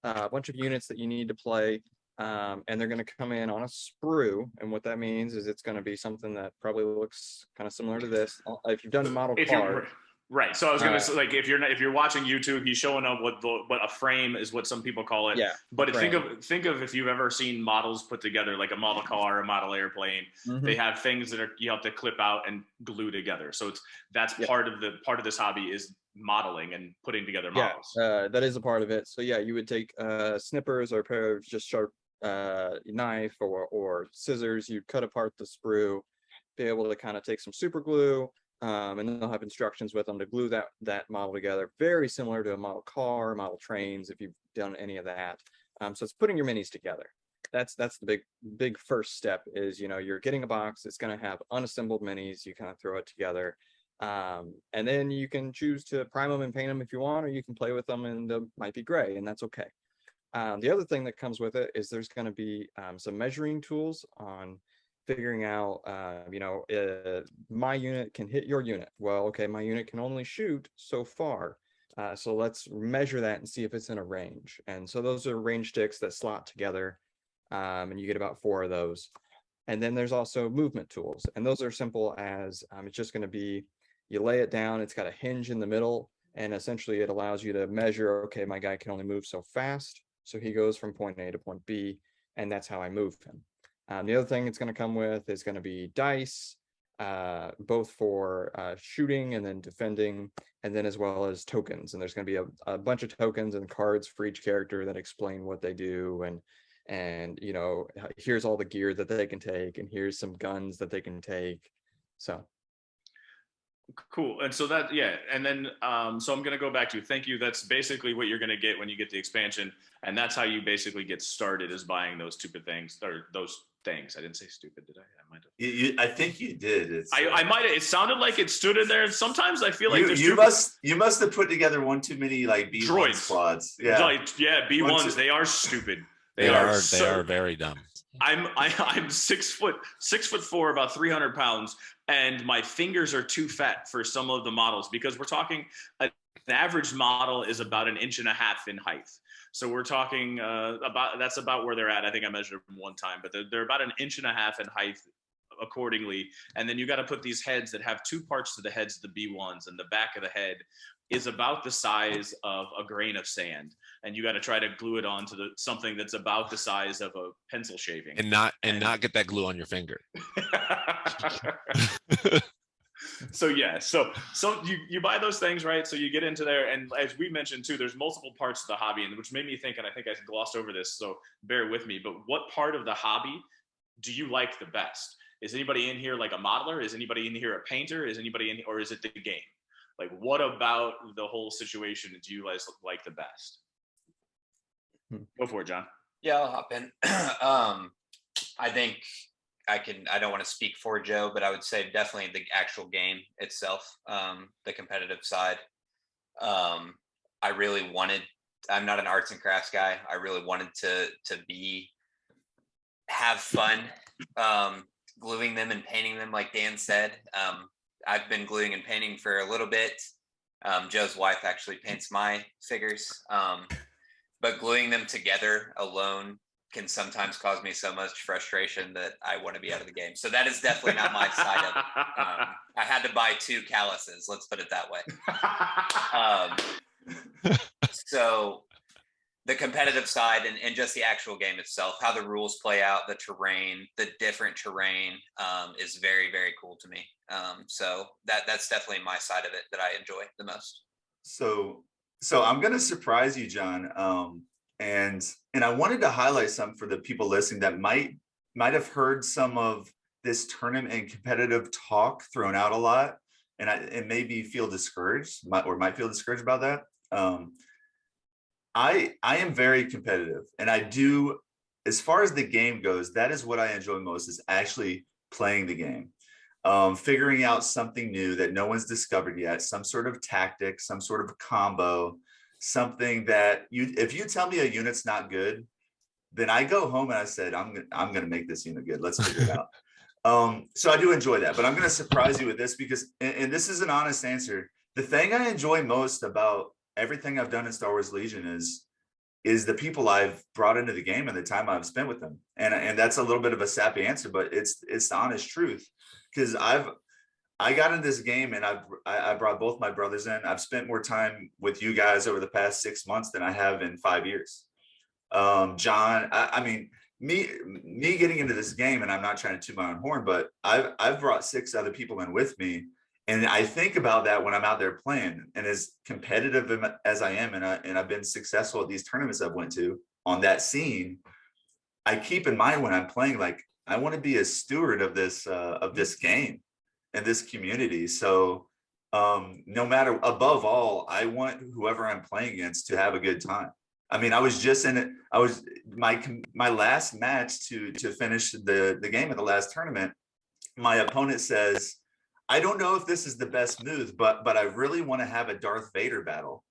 a bunch of units that you need to play, and they're going to come in on a sprue. And what that means is it's going to be something that probably looks kind of similar to this. If you've done a model car, right. So I was going to say, if you're watching YouTube, he's showing up what a frame is, what some people call it. Yeah. But think of if you've ever seen models put together, like a model car, a model airplane. Mm-hmm. They have things that you have to clip out and glue together. So that's part of this hobby is modeling and putting together models. That is a part of it. So yeah, you would take snippers or a pair of just sharp knife or scissors. You'd cut apart the sprue, be able to kind of take some super glue, and then they'll have instructions with them to glue that model together. Very similar to a model car, model trains, if you've done any of that. So it's putting your minis together. That's the big first step is, you're getting a box. It's going to have unassembled minis. You kind of throw it together. And then you can choose to prime them and paint them if you want, or you can play with them and they might be gray, and that's okay. The other thing that comes with it is there's going to be some measuring tools on figuring out, my unit can hit your unit. Well, okay, my unit can only shoot so far. So let's measure that and see if it's in a range. And so those are range sticks that slot together, and you get about 4 of those. And then there's also movement tools, and those are simple as it's just going to be, you lay it down, it's got a hinge in the middle, and essentially it allows you to measure, okay, my guy can only move so fast, so he goes from point A to point B, and that's how I move him. The other thing it's going to come with is going to be dice, both for shooting and then defending, and then as well as tokens. And there's going to be a bunch of tokens and cards for each character that explain what they do, and here's all the gear that they can take, and here's some guns that they can take. So cool. And so and then so I'm going to go back to, thank you, that's basically what you're going to get when you get the expansion, and that's how you basically get started, is buying those stupid things, or those things. I didn't say stupid, did I? I might have. I think you did. I might have. It sounded like it stood in there. Sometimes I feel like you must have put together one too many B1 droids squads. B1s. They are stupid. They are very dumb. I'm 6 4, about 300 pounds, and my fingers are too fat for some of the models, because we're talking an average model is about 1.5 inches in height. So we're talking that's about where they're at. I think I measured them one time, but they're about 1.5 inches in height accordingly. And then you got to put these heads that have 2 parts to the heads of the B1s, and the back of the head is about the size of a grain of sand, and you got to try to glue it onto something that's about the size of a pencil shaving, and not get that glue on your finger. So you buy those things, right? So you get into there, and as we mentioned too, there's multiple parts of the hobby, and which made me think, and I think I glossed over this, so bear with me, but what part of the hobby do you like the best? Is anybody in here like a modeler? Is anybody in here a painter? Is anybody in, or is it the game? Like, what about the whole situation do you guys like the best? Go for it, John. Yeah, I'll hop in. I think I don't want to speak for Joe, but I would say definitely the actual game itself, the competitive side. I'm not an arts and crafts guy. I really wanted to have fun gluing them and painting them, like Dan said. I've been gluing and painting for a little bit. Joe's wife actually paints my figures, but gluing them together alone can sometimes cause me so much frustration that I want to be out of the game. So that is definitely not my side of it. I had to buy 2 calluses. Let's put it that way. So the competitive side and just the actual game itself, how the rules play out, the terrain, the different terrain is very, very cool to me. So that's definitely my side of it that I enjoy the most. So I'm going to surprise you, John. And I wanted to highlight some for the people listening that might have heard some of this tournament and competitive talk thrown out a lot, and maybe feel discouraged might feel discouraged about that. I am very competitive, and I do, as far as the game goes, that is what I enjoy most, is actually playing the game. Figuring out something new that no one's discovered yet, some sort of tactic, some sort of combo, something that if you tell me a unit's not good, then I go home and I said, I'm going to make this unit good. Let's figure it out. So I do enjoy that, but I'm going to surprise you with this because, and this is an honest answer. The thing I enjoy most about everything I've done in Star Wars Legion is the people I've brought into the game and the time I've spent with them. And that's a little bit of a sappy answer, but it's the honest truth. Because I got into this game and I brought both my brothers in. I've spent more time with you guys over the past 6 months than I have in 5 years. John, I mean, me getting into this game, and I'm not trying to toot my own horn, but I've brought 6 other people in with me. And I think about that when I'm out there playing, and as competitive as I am, and I've been successful at these tournaments I've went to on that scene, I keep in mind when I'm playing, like, I want to be a steward of this game and this community. So no matter, above all, I want whoever I'm playing against to have a good time. I mean, I was just in it. I was my last match to finish the game at the last tournament. My opponent says, I don't know if this is the best move, but I really want to have a Darth Vader battle.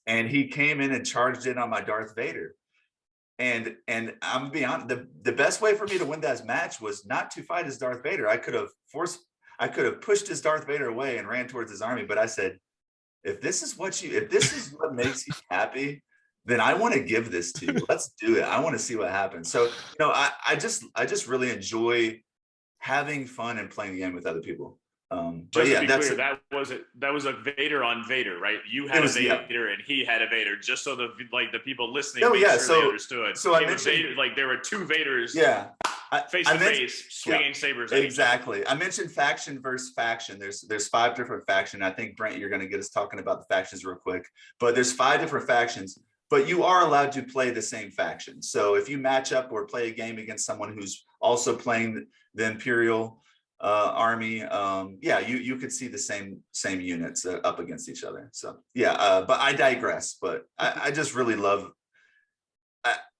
And he came in and charged in on my Darth Vader. And I'm gonna be honest, the best way for me to win that match was not to fight as Darth Vader. I could have pushed his Darth Vader away and ran towards his army, but I said, if this is what makes you happy, then I want to give this to you. Let's do it. I want to see what happens. So, I just really enjoy having fun and playing the game with other people. But yeah, that's clear, that was a Vader on Vader, right? You had a Vader and he had a Vader, just so the people listening they understood. So I mentioned Vader, like there were 2 Vaders, face to face, swinging sabers. Exactly. I mentioned faction versus faction. There's 5 different factions. I think Brent, you're going to get us talking about the factions real quick. But there's 5 different factions. But you are allowed to play the same faction. So if you match up or play a game against someone who's also playing the Imperial army, you could see the same units up against each other. So but I digress. But I just really love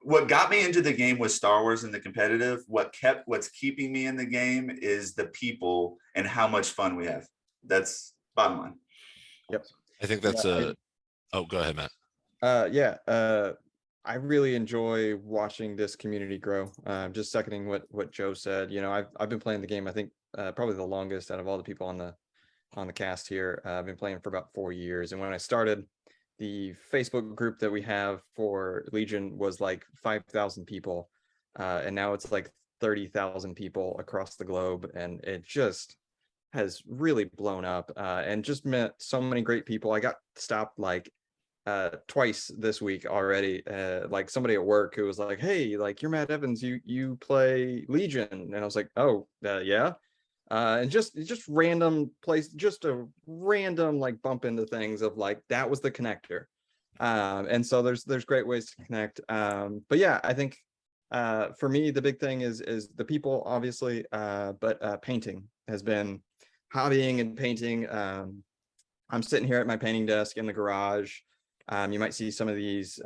what got me into the game was Star Wars and the competitive. What's keeping me in the game is the people and how much fun we have. That's bottom line. Yep. I think that's go ahead, Matt. I really enjoy watching this community grow. Just seconding what Joe said. I've been playing the game, I think probably the longest out of all the people on the cast here. I've been playing for about 4 years, and when I started, the Facebook group that we have for Legion was like 5,000 people, and now it's like 30,000 people across the globe, and it just has really blown up, and just met so many great people. I got stopped like twice this week already, like somebody at work who was like, hey, like, you're Matt Evans, you play Legion, and I was like, oh yeah. And just random place, just a random like bump into things of like, that was the connector. And so there's great ways to connect. But yeah, I think for me the big thing is the people, obviously, but painting has been hobbying and painting. I'm sitting here at my painting desk in the garage. You might see some of these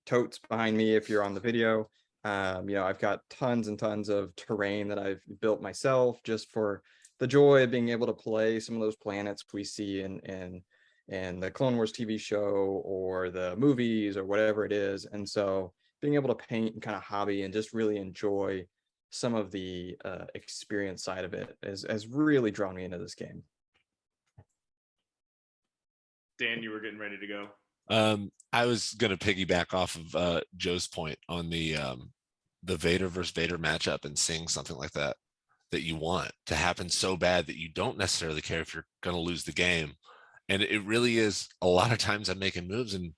totes behind me if you're on the video. I've got tons and tons of terrain that I've built myself just for the joy of being able to play some of those planets we see in the Clone Wars TV show or the movies or whatever it is. And so being able to paint and kind of hobby and just really enjoy some of the experience side of it has really drawn me into this game. Dan, you were getting ready to go. I was going to piggyback off of Joe's point on the Vader versus Vader matchup and seeing something like that. that you want to happen so bad that you don't necessarily care if you're going to lose the game. And it really is, a lot of times I'm making moves and,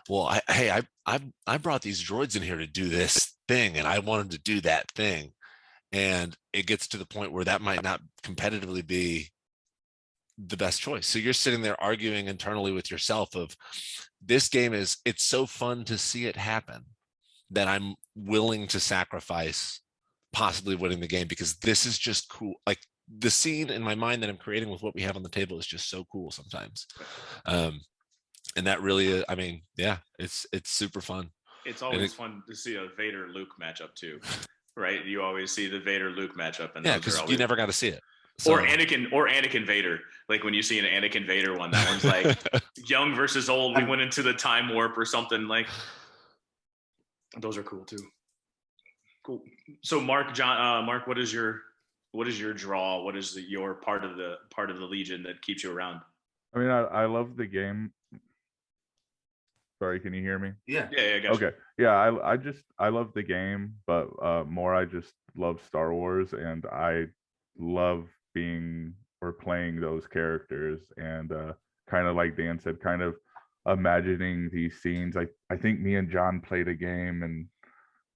well, I brought these droids in here to do this thing and I wanted to do that thing. And it gets to the point where that might not competitively be the best choice. So you're sitting there arguing internally with yourself of, this game it's so fun to see it happen that I'm willing to sacrifice possibly winning the game because this is just cool. Like the scene in my mind that I'm creating with what we have on the table is just so cool sometimes. And that really, I mean, yeah, it's super fun. It's always fun to see a Vader Luke matchup too, right? You always see the Vader Luke matchup, and yeah, because you never got to see it. So. Or Anakin Vader. Like when you see an Anakin Vader one, that one's like young versus old. We went into the time warp or something. Like those are cool too. Cool. So Mark, what is your draw? What is your part of the Legion that keeps you around? I mean, I love the game. Sorry, can you hear me? Yeah. Yeah, gotcha. Okay. Yeah, I love the game, but more I just love Star Wars, and I love being or playing those characters, and kind of like Dan said, kind of imagining these scenes. I think me and John played a game, and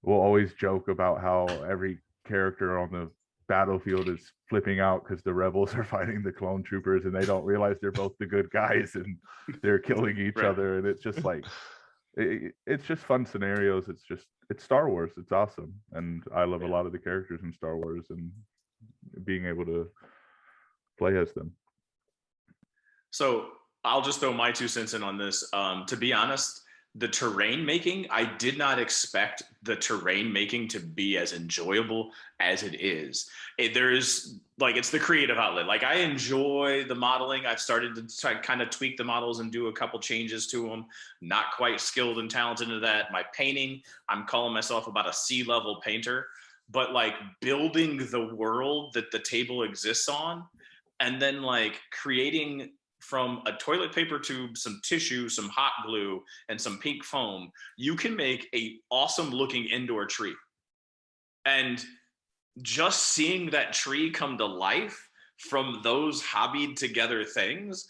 we'll always joke about how every character on the battlefield is flipping out because the rebels are fighting the clone troopers and they don't realize they're both the good guys and they're killing each Right. other, and it's just like it's just fun scenarios. It's Star Wars. It's awesome, and I love a lot of the characters in Star Wars and being able to play as them. So I'll just throw my 2 cents in on this. To be honest, the terrain making, I did not expect the terrain making to be as enjoyable as it is. It's the creative outlet. Like I enjoy the modeling. I've started to try kind of tweak the models and do a couple changes to them. Not quite skilled and talented into that. My painting, I'm calling myself about a C-level painter, but like building the world that the table exists on, and then like creating from a toilet paper tube, some tissue, some hot glue, and some pink foam, you can make a awesome looking indoor tree. And just seeing that tree come to life from those hobbied together things,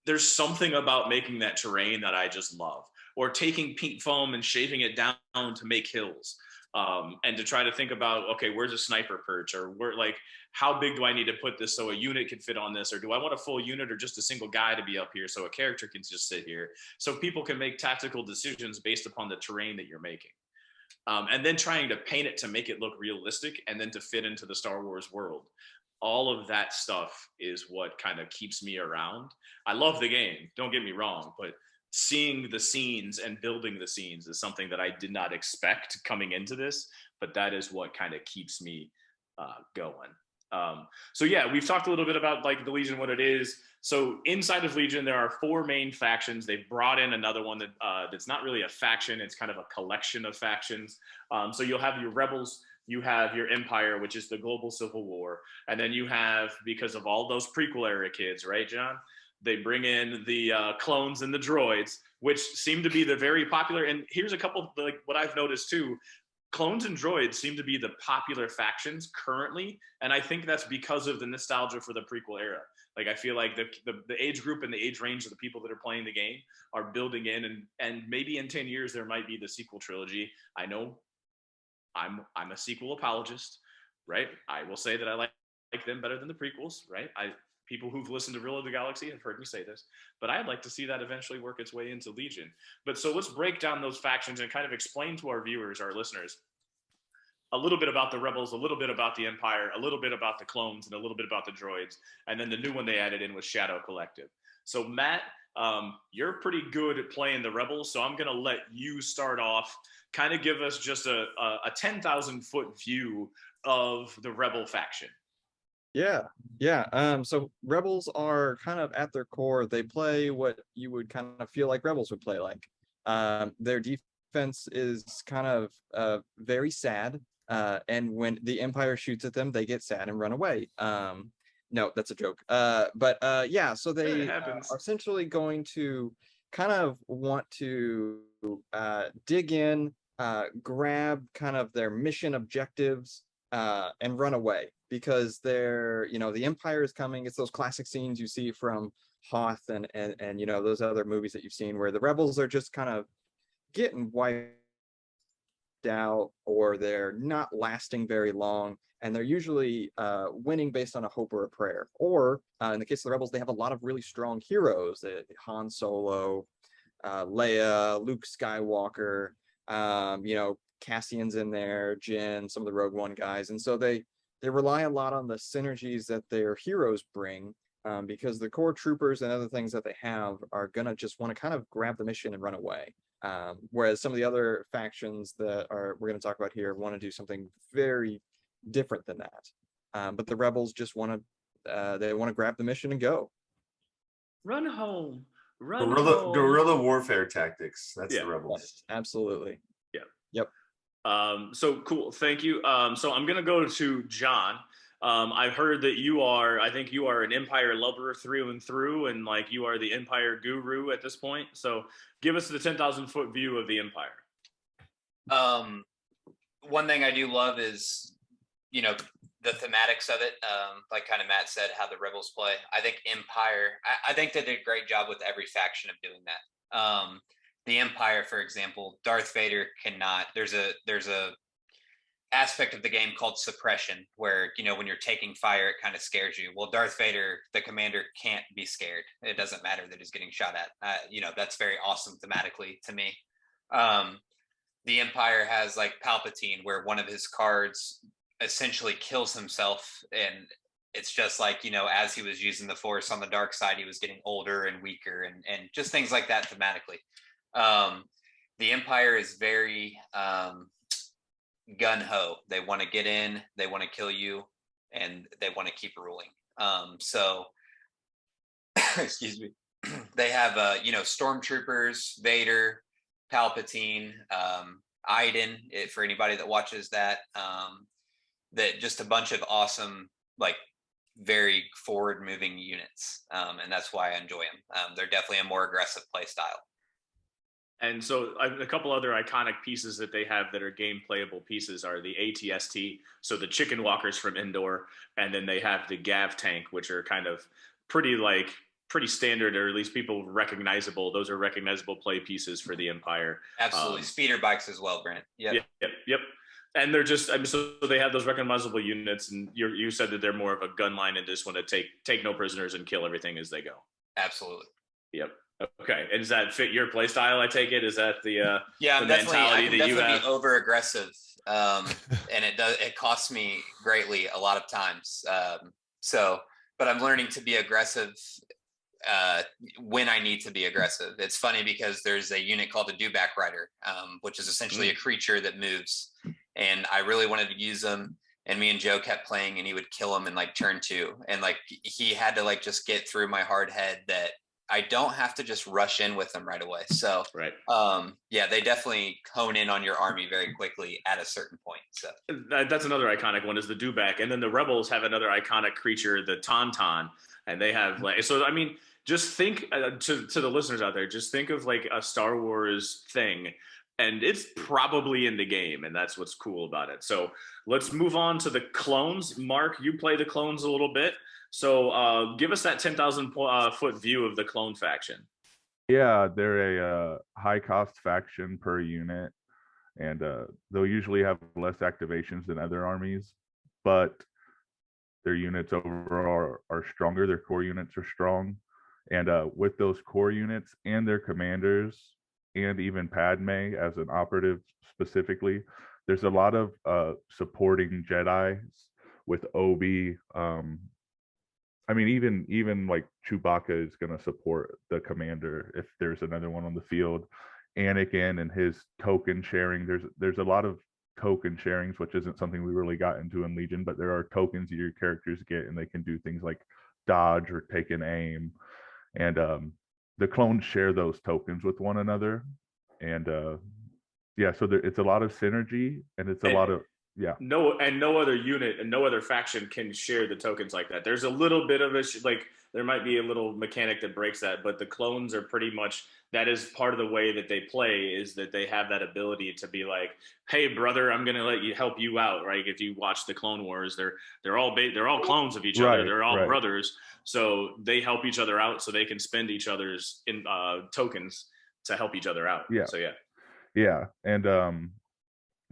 there's something about making that terrain that I just love. Or taking pink foam and shaving it down to make hills. And to try to think about, okay, where's a sniper perch, or where, like, how big do I need to put this so a unit can fit on this, or do I want a full unit or just a single guy to be up here so a character can just sit here, so people can make tactical decisions based upon the terrain that you're making. And then trying to paint it to make it look realistic and then to fit into the Star Wars world. All of that stuff is what kind of keeps me around. I love the game, don't get me wrong, but seeing the scenes and building the scenes is something that I did not expect coming into this, but that is what kind of keeps me going. So yeah, we've talked a little bit about like the Legion, what it is. So inside of Legion, there are 4 main factions. They've brought in another one that's not really a faction. It's kind of a collection of factions. So you'll have your rebels, you have your empire, which is the global civil war. And then you have, because of all those prequel era kids, right, John? They bring in the clones and the droids, which seem to be the very popular. And here's a couple, like what I've noticed too, clones and droids seem to be the popular factions currently. And I think that's because of the nostalgia for the prequel era. Like, I feel like the age group and the age range of the people that are playing the game are building in, and maybe in 10 years, there might be the sequel trilogy. I know I'm a sequel apologist, right? I will say that I like them better than the prequels, right? People who've listened to Rule of the Galaxy have heard me say this, but I'd like to see that eventually work its way into Legion. But so let's break down those factions and kind of explain to our viewers, our listeners, a little bit about the Rebels, a little bit about the Empire, a little bit about the clones, and a little bit about the droids. And then the new one they added in was Shadow Collective. So Matt, you're pretty good at playing the Rebels, so I'm going to let you start off, kind of give us just a 10,000 foot view of the Rebel faction. Yeah. So Rebels are kind of at their core, they play what you would kind of feel like Rebels would play like. Their defense is kind of very sad. And when the Empire shoots at them, they get sad and run away. No, that's a joke. Yeah, so they are essentially going to kind of want to dig in, grab kind of their mission objectives, and run away, because they're, the Empire is coming. It's those classic scenes you see from Hoth and those other movies that you've seen, where the rebels are just kind of getting wiped out, or they're not lasting very long, and they're usually winning based on a hope or a prayer. Or in the case of the rebels, they have a lot of really strong heroes, Han Solo, Leia, Luke Skywalker, Cassian's in there, Jin, some of the Rogue One guys. And so they rely a lot on the synergies that their heroes bring, because the core troopers and other things that they have are gonna just want to kind of grab the mission and run away. Whereas some of the other factions that we're going to talk about here want to do something very different than that. But the rebels just want to grab the mission and go. Run home. Guerrilla warfare tactics. That's the rebels. Yes, absolutely. Yeah. Yep. So cool. Thank you. So I'm going to go to John. I've heard that I think you are an Empire lover through and through, and like you are the Empire guru at this point. So give us the 10,000 foot view of the Empire. One thing I do love is, the thematics of it. Like kind of Matt said, how the rebels play. I think Empire, I think they did a great job with every faction of doing that. The Empire, for example, Darth Vader cannot, there's a aspect of the game called suppression, where when you're taking fire, it kind of scares you. Well, Darth Vader, the commander, can't be scared. It doesn't matter that he's getting shot at. That's very awesome thematically to me. The Empire has like Palpatine, where one of his cards essentially kills himself, and it's just like, as he was using the Force on the dark side, he was getting older and weaker, and just things like that thematically. The Empire is very gun-ho. They want to get in, they want to kill you, and they want to keep ruling. So excuse me. They have stormtroopers, Vader, Palpatine, Iden, for anybody that watches that, that just a bunch of awesome, like very forward moving units, and that's why I enjoy them. They're definitely a more aggressive play style. And so a couple other iconic pieces that they have that are game playable pieces are the ATST, so the chicken walkers from Endor, and then they have the Gav tank, which are kind of pretty standard, or at least people recognizable. Those are recognizable play pieces for the Empire. Absolutely. Speeder bikes as well, Brent. Yep. And they're just, so they have those recognizable units, and you said that they're more of a gun line and just want to take no prisoners and kill everything as they go. Absolutely. Yep. Okay, and does that fit your play style? I take it. Is that the the mentality that you have? Be over aggressive, and it costs me greatly a lot of times. But I'm learning to be aggressive when I need to be aggressive. It's funny because there's a unit called a Dewback Rider, which is essentially a creature that moves, and I really wanted to use them. And me and Joe kept playing, and he would kill him in like turn 2, and like he had to like just get through my hard head that I don't have to just rush in with them right away. So, right. They definitely hone in on your army very quickly at a certain point. So that's another iconic one, is the Dewback. And then the Rebels have another iconic creature, the Tauntaun. And they have just think to the listeners out there, just think of like a Star Wars thing, and it's probably in the game. And that's what's cool about it. So let's move on to the clones. Mark, you play the clones a little bit. So give us that 10,000 foot view of the clone faction. Yeah, they're a high cost faction per unit, and they'll usually have less activations than other armies, but their units overall are stronger. Their core units are strong, and with those core units and their commanders, and even Padme as an operative specifically, there's a lot of supporting Jedis with Obi. Even like Chewbacca is going to support the commander if there's another one on the field. Anakin and his token sharing. There's a lot of token sharings, which isn't something we really got into in Legion, but there are tokens that your characters get, and they can do things like dodge or take an aim. And the clones share those tokens with one another. And so it's a lot of synergy, and it's a lot of Yeah. No other unit and no other faction can share the tokens like that. There's a little bit of like there might be a little mechanic that breaks that, but the clones are pretty much, that is part of the way that they play, is that they have that ability to be like, hey brother, I'm gonna let you help you out, right? If you watch the Clone Wars, they're all clones of each other. They're all brothers, so they help each other out, so they can spend each other's tokens to help each other out. Yeah. So yeah, and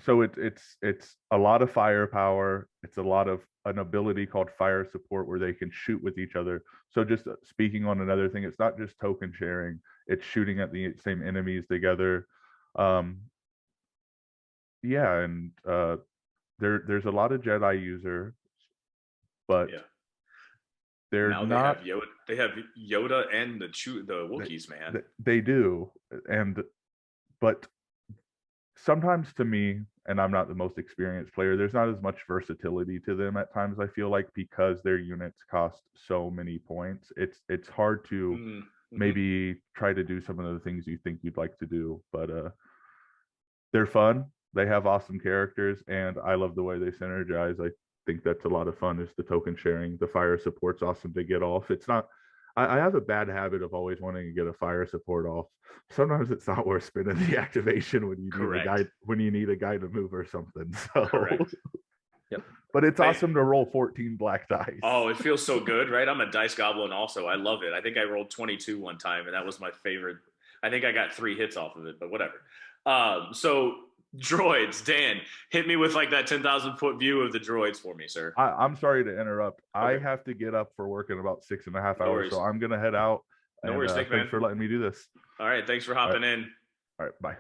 so it's a lot of firepower. It's a lot of an ability called fire support where they can shoot with each other. So just speaking on another thing, it's not just token sharing, it's shooting at the same enemies together. Yeah, and there's a lot of Jedi users, but they're now not. They have Yoda and the Wookiees, man. They do, but sometimes to me, and I'm not the most experienced player, there's not as much versatility to them at times, I feel like, because their units cost so many points. It's hard to maybe try to do some of the things you think you'd like to do, but they're fun. They have awesome characters, and I love the way they synergize. I think that's a lot of fun, is the token sharing. The fire support's awesome to get off. It's not, I have a bad habit of always wanting to get a fire support off. Sometimes it's not worth spending the activation when you need a guy, to move or something. So correct. Yep. But it's awesome to roll 14 black dice. Oh, it feels so good, right? I'm a dice goblin also. I love it. I think I rolled 22 one time, and that was my favorite. I think I got 3 hits off of it, but whatever. So droids, Dan, hit me with like that 10,000 foot view of the droids for me, sir. I'm sorry to interrupt. Okay. I have to get up for work in about 6.5 hours, worries. so I'm gonna head out. No worries, thanks for letting me do this. All right, thanks for hopping in. All right, bye.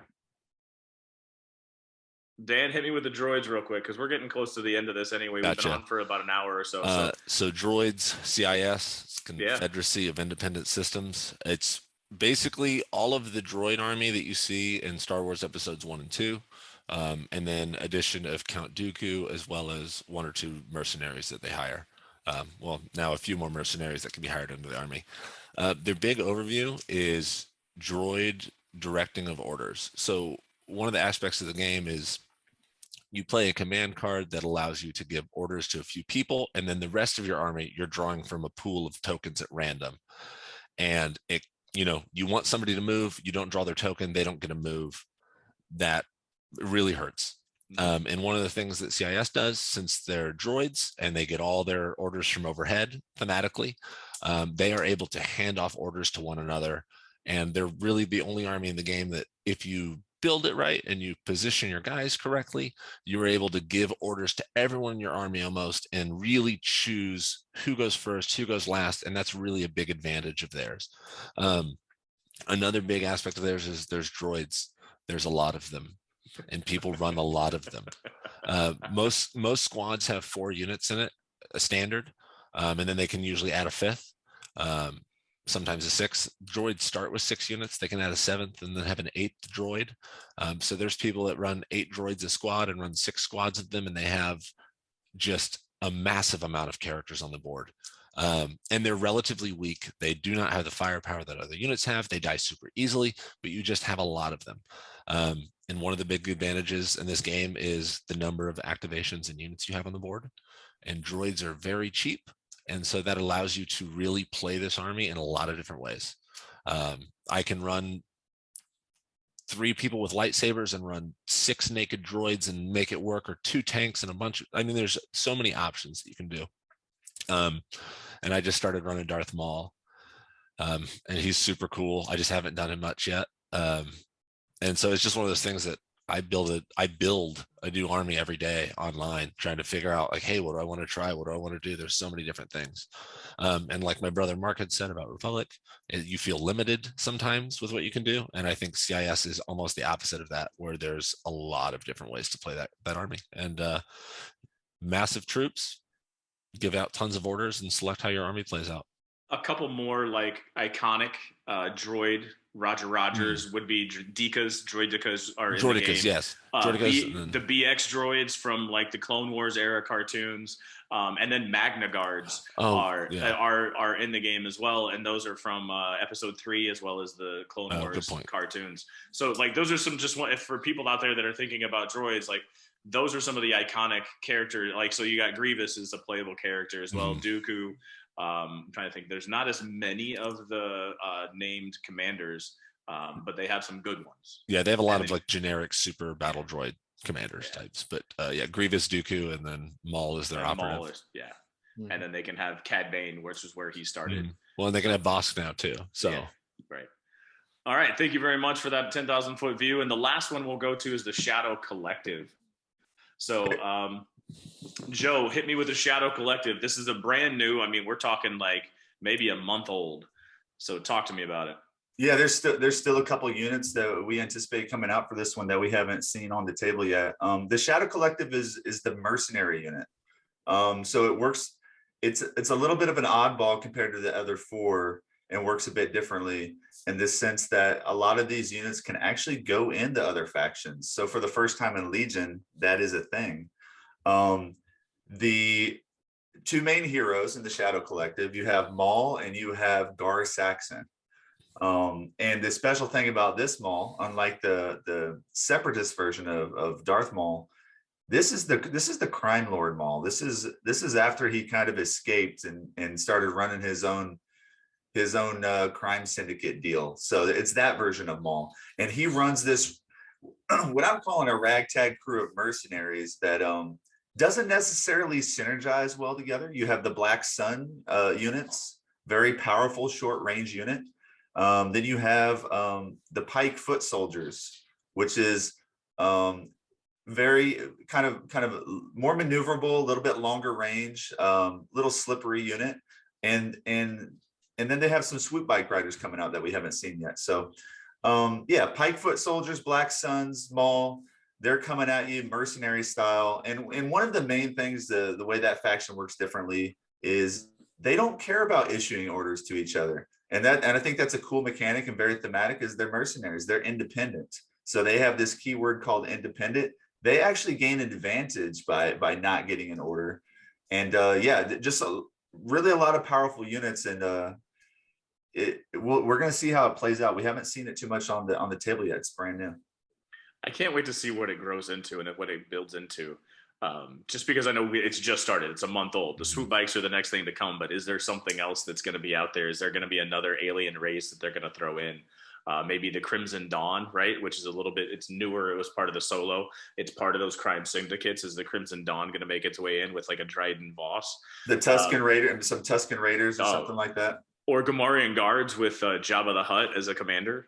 Dan, hit me with the droids real quick, because we're getting close to the end of this anyway. We've been on for about an hour or so. So droids, CIS, Confederacy of Independent Systems. It's basically all of the droid army that you see in Star Wars episodes 1 and 2. And then addition of Count Dooku, as well as 1 or 2 mercenaries that they hire. Well, now a few more mercenaries that can be hired into the army. Their big overview is droid directing of orders. So one of the aspects of the game is you play a command card that allows you to give orders to a few people, and then the rest of your army, you're drawing from a pool of tokens at random. And you want somebody to move, you don't draw their token, they don't get a move. That really hurts. And one of the things that CIS does, since they're droids and they get all their orders from overhead thematically, they are able to hand off orders to one another. And they're really the only army in the game that, if you build it right and you position your guys correctly, you're able to give orders to everyone in your army almost, and really choose who goes first, who goes last. And that's really a big advantage of theirs. Another big aspect of theirs is there's droids. There's a lot of them, and people run a lot of them. Most squads have 4 units in it, a standard, and then they can usually add a 5th, sometimes a 6th. Droids start with 6 units. They can add a 7th and then have an 8th droid. So there's people that run 8 droids a squad and run 6 squads of them, and they have just a massive amount of characters on the board. And they're relatively weak. They do not have the firepower that other units have. They die super easily, but you just have a lot of them. And one of the big advantages in this game is the number of activations and units you have on the board. And droids are very cheap. And so that allows you to really play this army in a lot of different ways. I can run 3 people with lightsabers and run 6 naked droids and make it work, or 2 tanks and a bunch of, there's so many options that you can do. And I just started running Darth Maul, and he's super cool. I just haven't done him much yet. And so it's just one of those things that I build a new army every day online, trying to figure out like, hey, what do I want to try? What do I want to do? There's so many different things. And like my brother Mark had said about Republic, you feel limited sometimes with what you can do. And I think CIS is almost the opposite of that, where there's a lot of different ways to play that army. And massive troops, give out tons of orders, and select how your army plays out. A couple more like iconic droid Roger Rogers would be Dekas. Droidekas are in the game. Yes. The BX droids from like the Clone Wars era cartoons, and then Magna Guards are in the game as well, and those are from episode 3 as well as the Clone Wars cartoons. So like those are some just one for people out there that are thinking about droids. Like those are some of the iconic characters. Like, so you got Grievous is a playable character as well. Dooku. I'm trying to think. There's not as many of the named commanders, but they have some good ones. Yeah, they have a lot of like generic super battle droid commanders types, but Grievous, Dooku, and then Maul is their operative. Maul is, and then they can have Cad Bane, which is where he started. Well, and they can have Bosk now too. So right. All right, thank you very much for that 10,000 foot view. And the last one we'll go to is the Shadow Collective. So, Joe, hit me with the Shadow Collective. This is a brand new. I mean, we're talking like maybe a month old. So, talk to me about it. Yeah, there's still a couple units that we anticipate coming out for this one that we haven't seen on the table yet. The Shadow Collective is the mercenary unit. So it works. It's a little bit of an oddball compared to the other four, and works a bit differently in this sense that a lot of these units can actually go into other factions. So for the first time in Legion, that is a thing. The two main heroes in the Shadow Collective, you have Maul and you have Gar Saxon. And the special thing about this Maul, unlike the separatist version of Darth Maul, this is the crime lord Maul. This is after he kind of escaped and started running his own crime syndicate deal. So it's that version of Maul, and he runs this what I'm calling a ragtag crew of mercenaries that doesn't necessarily synergize well together. You have the Black Sun units, very powerful short range unit. Then you have the Pike Foot Soldiers, which is very kind of more maneuverable, a little bit longer range, little slippery unit, and then they have some swoop bike riders coming out that we haven't seen yet. So Pike Foot Soldiers, Black Suns, Maul, they're coming at you mercenary style. And one of the main things, the way that faction works differently is they don't care about issuing orders to each other. And I think that's a cool mechanic and very thematic, is they're mercenaries. They're independent. So they have this keyword called independent. They actually gain an advantage by not getting an order. And just really a lot of powerful units. And we're going to see how it plays out. We haven't seen it too much on the table yet. It's brand new. I can't wait to see what it grows into and what it builds into. Just because I know it's just started, it's a month old. The swoop bikes are the next thing to come, but is there something else that's going to be out there? Is there going to be another alien race that they're going to throw in? Maybe the Crimson Dawn, right? Which is a little bit, it's newer. It was part of the Solo. It's part of those crime syndicates. Is the Crimson Dawn going to make its way in with like a Dryden Voss? The Tusken Raider and some Tusken Raiders or something like that. Or Gamorrean Guards with Jabba the Hutt as a commander.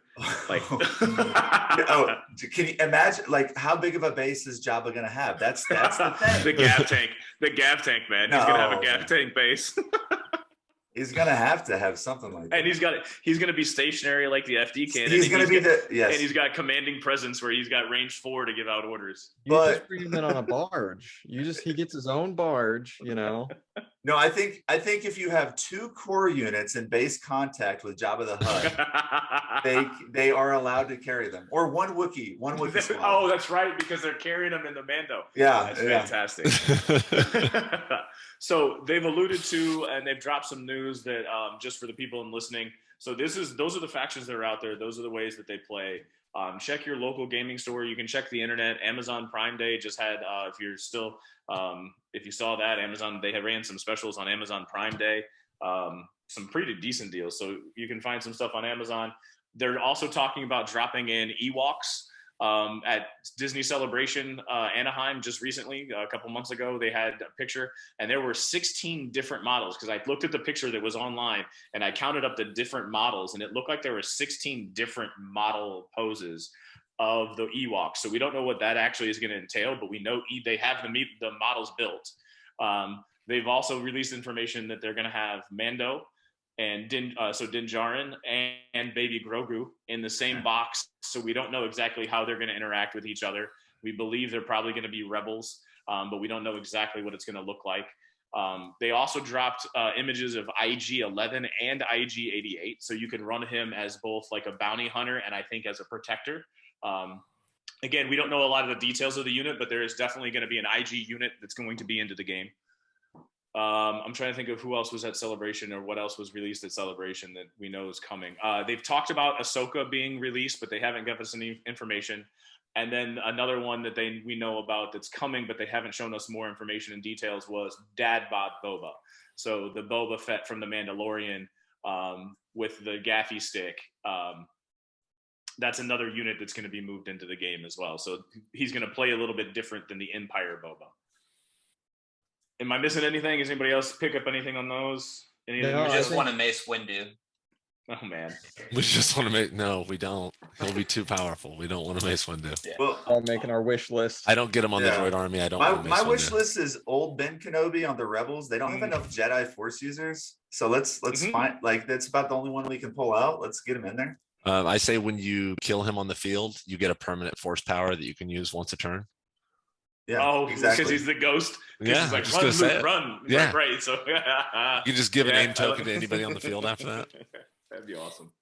Like, can you imagine? Like, how big of a base is Jabba going to have? That's the thing. the Gav tank, man. He's going to have a Gav tank base. He's going to have something like that. And he's going to be stationary like the FD cannon. He's going to be and he's got commanding presence where he's got range 4 to give out orders. You just bring him in on a barge. He gets his own barge, No, I think if you have 2 core units in base contact with Jabba the Hutt, they are allowed to carry them. Or one Wookiee squad. Oh, that's right, because they're carrying them in the Mando. Yeah, that's fantastic. So they've alluded to, and they've dropped some news that just for the people listening. So those are the factions that are out there. Those are the ways that they play. Check your local gaming store. You can check the internet. Amazon Prime Day just had, if you saw that, Amazon, they had ran some specials on Amazon Prime Day, some pretty decent deals. So you can find some stuff on Amazon. They're also talking about dropping in Ewoks at Disney Celebration Anaheim just recently. A couple months ago, they had a picture, and there were 16 different models, because I looked at the picture that was online and I counted up the different models, and it looked like there were 16 different model poses of the Ewoks. So we don't know what that actually is going to entail, but we know they have the models built. They've also released information that they're going to have Mando and Din Djarin and Baby Grogu in the same box. So we don't know exactly how they're going to interact with each other. We believe they're probably going to be rebels, but we don't know exactly what it's going to look like. They also dropped images of IG-11 and IG-88. So you can run him as both like a bounty hunter and I think as a protector. Again, we don't know a lot of the details of the unit, but there is definitely going to be an IG unit that's going to be into the game. I'm trying to think of who else was at Celebration or what else was released at Celebration that we know is coming. They've talked about Ahsoka being released, but they haven't given us any information. And then another one that we know about that's coming, but they haven't shown us more information and details, was Dad Bod Boba. So the Boba Fett from The Mandalorian with the gaffy stick. That's another unit that's going to be moved into the game as well. So he's going to play a little bit different than the Empire Boba. Am I missing anything? Does anybody else pick up anything on those? We just want to Mace Windu. Oh man, we just want to make. No, we don't. He'll be too powerful. We don't want to Mace Windu. Yeah. Well, all making our wish list. I don't get him on the droid army. I don't. My wish list is old Ben Kenobi on the Rebels. They don't have enough Jedi Force users, so let's find, like, that's about the only one we can pull out. Let's get him in there. I say when you kill him on the field, you get a permanent force power that you can use once a turn. Yeah, exactly. Because he's the ghost. Yeah, he's like, run, Luke, run. Yeah, right. So you just give a name token to anybody on the field after that. That'd be awesome.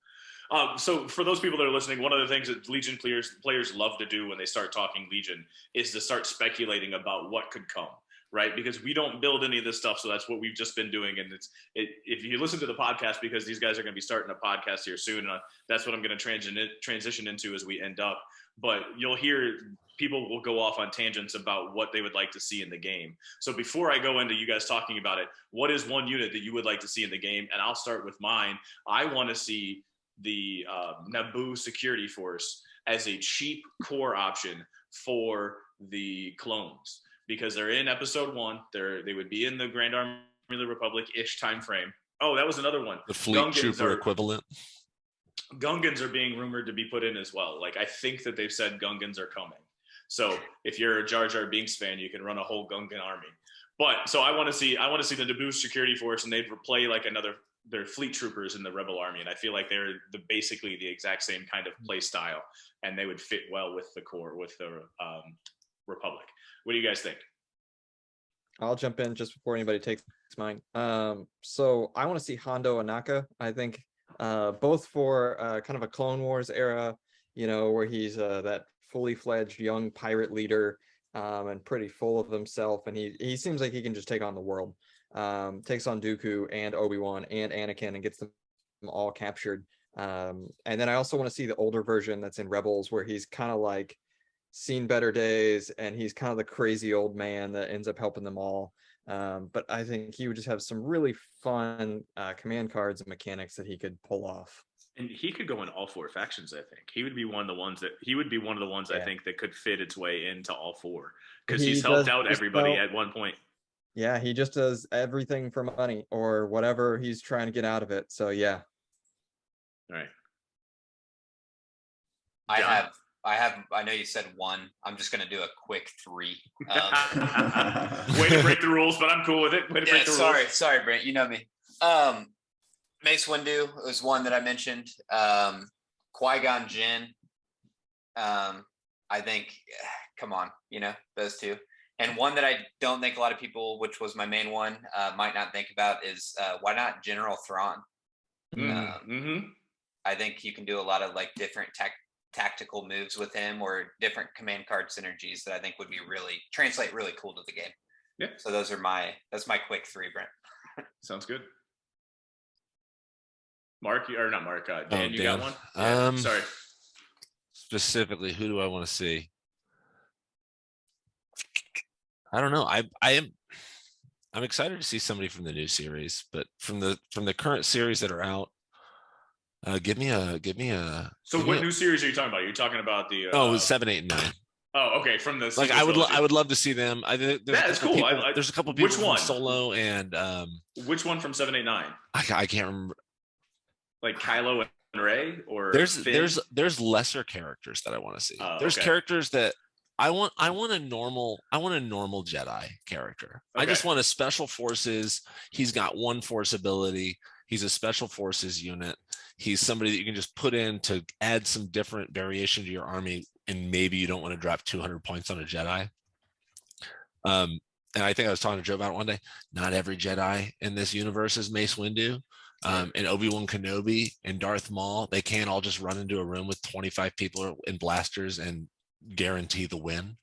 So for those people that are listening, one of the things that Legion players love to do when they start talking Legion is to start speculating about what could come, right? Because we don't build any of this stuff, so that's what we've just been doing. And if you listen to the podcast, because these guys are going to be starting a podcast here soon, that's what I'm going to transition into as we end up. But you'll hear people will go off on tangents about what they would like to see in the game. So before I go into you guys talking about it, what is one unit that you would like to see in the game? And I'll start with mine. I want to see the Naboo security force as a cheap core option for the clones, because they're in episode 1. They would be in the Grand Army of the Republic-ish time frame. Oh, that was another one. The fleet trooper equivalent. Gungans are being rumored to be put in as well. Like, I think that they've said Gungans are coming. So if you're a Jar Jar Binks fan, you can run a whole Gungan army. But so I want to see the Naboo security force, and they'd play like they're fleet troopers in the Rebel army, and I feel like they're basically the exact same kind of play style, and they would fit well with the core, with the Republic. What do you guys think? I'll jump in just before anybody takes mine. So I want to see Hondo Anaka. I think both for kind of a Clone Wars era, where he's that fully fledged young pirate leader, and pretty full of himself, and he seems like he can just take on the world. Takes on Dooku and Obi-Wan and Anakin and gets them all captured. And then I also want to see the older version that's in Rebels, where he's kind of like seen better days, and he's kind of the crazy old man that ends up helping them all. But I think he would just have some really fun command cards and mechanics that he could pull off. And he could go in all 4 factions. I think he would be one of the ones I think that could fit its way into all 4, because he's helped out everybody at one point. Yeah, he just does everything for money or whatever he's trying to get out of it. So yeah. All right. I know you said 1. I'm just gonna do a quick 3. Way to break the rules, but I'm cool with it. Way to break the rules. Sorry, Brent. You know me. Mace Windu was one that I mentioned. Qui-Gon Jinn. I think, come on, those 2. And one that I don't think a lot of people, which was my main one, might not think about is why not General Thrawn? I think you can do a lot of like different tactical moves with him, or different command card synergies that I think would be translate really cool to the game. Yeah. So that's my quick 3, Brent. Sounds good. Dan, you got one? Sorry. Specifically, who do I want to see? I don't know. I'm excited to see somebody from the new series, but from the current series that are out, give me a. So what new series are you talking about? You're talking about the 7, 8, and 9. Oh, okay. From the like, I would love to see them. That's cool. There's a couple people which one? From Solo and which one from 7, 8, 9? I can't remember. Like Kylo and Rey, or there's lesser characters that I want to see. There's characters that I want a normal Jedi character. Okay. I just want a special forces. He's got 1 force ability. He's a special forces unit. He's somebody that you can just put in to add some different variation to your army, and maybe you don't want to drop 200 points on a Jedi. And I think I was talking to Joe about it one day. Not every Jedi in this universe is Mace Windu. And Obi-Wan Kenobi and Darth Maul, they can't all just run into a room with 25 people in blasters and guarantee the win.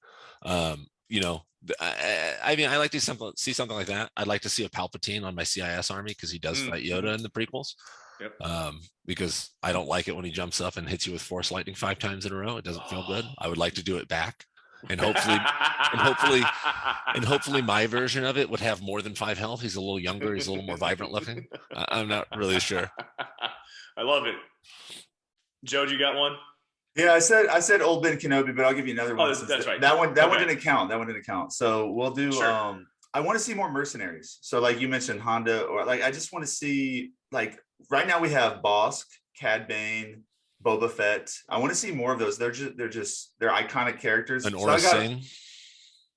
I mean, I like to see something like that. I'd like to see a Palpatine on my CIS army because he does fight Yoda in the prequels. Yep. Because I don't like it when he jumps up and hits you with Force Lightning 5 times in a row. It doesn't feel good. I would like to do it back, and hopefully my version of it would have more than 5 health. He's a little younger. He's a little more vibrant looking. I'm not really sure. I love it. Joe, you got one? Yeah, I said Old Ben Kenobi, but I'll give you another one. That's right. That one didn't count. That one didn't count. So we'll do. Sure. I want to see more mercenaries. So like you mentioned, Honda, or like I just want to see, like, right now we have Bosk, Cad Bane, Boba Fett. I want to see more of those. They're iconic characters. An Aura Singh.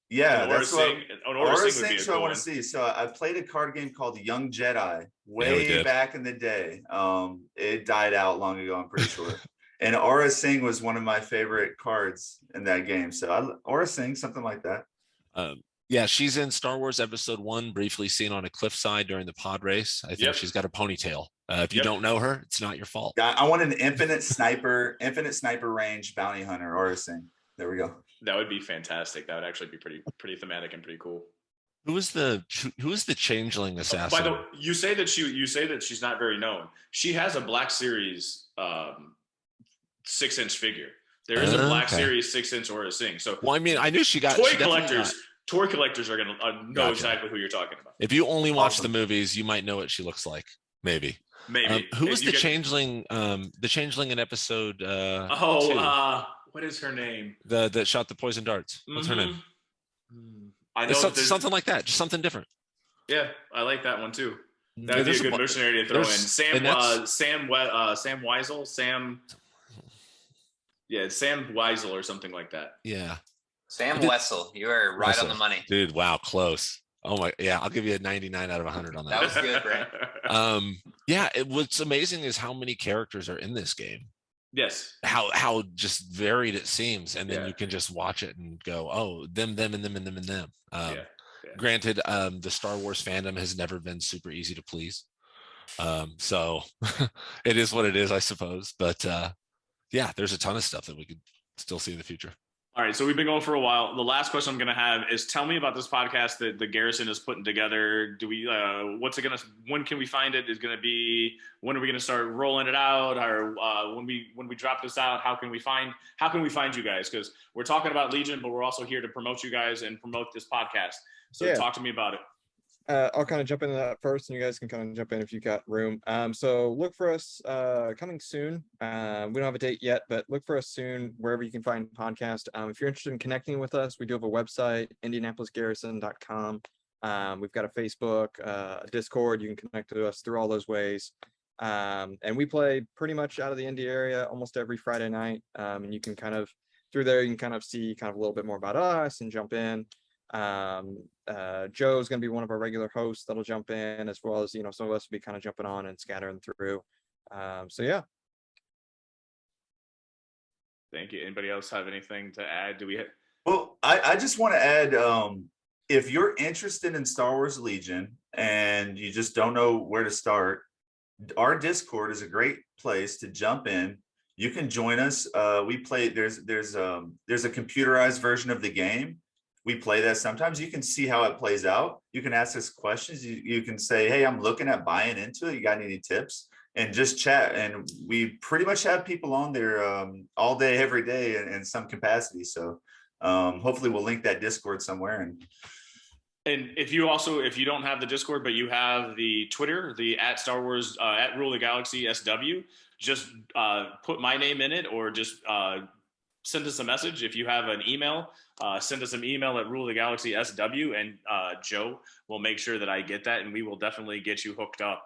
Yeah, an that's what Aura Singh. So I want to see. So I played a card game called Young Jedi way back in the day. It died out long ago, I'm pretty sure. And Aura Singh was one of my favorite cards in that game. So Aura Singh, something like that. Yeah, she's in Star Wars Episode 1, briefly seen on a cliffside during the pod race. I think she's got a ponytail. If you don't know her, it's not your fault. Yeah, I want an infinite sniper range bounty hunter, Aura Singh. There we go. That would be fantastic. That would actually be pretty thematic and pretty cool. Who is the changeling assassin? By the way, you say that she's not very known. She has a Black Series 6-inch figure. There is a Black Series 6-inch Aura Singh. So, well, I mean, I knew she got toy collectors are going to know exactly who you're talking about. If you only watch the movies, you might know what she looks like. Maybe. Who was the changeling? The changeling in episode? 2? What is her name? That shot the poison darts. What's her name? I know something like that. Just something different. Yeah, I like that one too. That would be a good mercenary to throw in. Sam Weisel. Sam Weisel or something like that. Yeah. Sam Wessel, you are right on the money. Dude, wow, close. Oh my, yeah, I'll give you a 99 out of 100 on that. That was good, Brent. Yeah, what's amazing is how many characters are in this game. Yes. How just varied it seems, and then you can just watch it and go, oh, them, and them. Granted, the Star Wars fandom has never been super easy to please. So it is what it is, I suppose. But yeah, there's a ton of stuff that we could still see in the future. All right, so we've been going for a while. The last question I'm going to have is, tell me about this podcast that the Garrison is putting together. Do we? What's it going to? When can we find it? Is going to be? When are we going to start rolling it out? Or when we drop this out, how can we find you guys? Because we're talking about Legion, but we're also here to promote you guys and promote this podcast. So talk to me about it. I'll kind of jump into that first, and you guys can kind of jump in if you've got room. So look for us coming soon. We don't have a date yet, but look for us soon wherever you can find podcast. If you're interested in connecting with us, we do have a website, indianapolisgarrison.com. We've got a Facebook, a Discord. You can connect to us through all those ways. And we play pretty much out of the Indy area almost every Friday night. And you can kind of, through there, you can kind of see kind of a little bit more about us and jump in. Joe's going to be one of our regular hosts that'll jump in, as well as, some of us will be kind of jumping on and scattering through. So yeah. Thank you. Anybody else have anything to add? Well, I just want to add, if you're interested in Star Wars Legion and you just don't know where to start, our Discord is a great place to jump in. You can join us. We play, there's a computerized version of the game. We play that. Sometimes you can see how it plays out. You can ask us questions. You can say, hey, I'm looking at buying into it. You got any tips? And just chat. And we pretty much have people on there all day, every day in some capacity. So hopefully we'll link that Discord somewhere. And if you don't have the Discord, but you have the Twitter, the at Star Wars, at Rule the Galaxy SW, just put my name in it, or just send us a message. If you have an email, send us an email at rulethegalaxysw, and Joe will make sure that I get that, and we will definitely get you hooked up.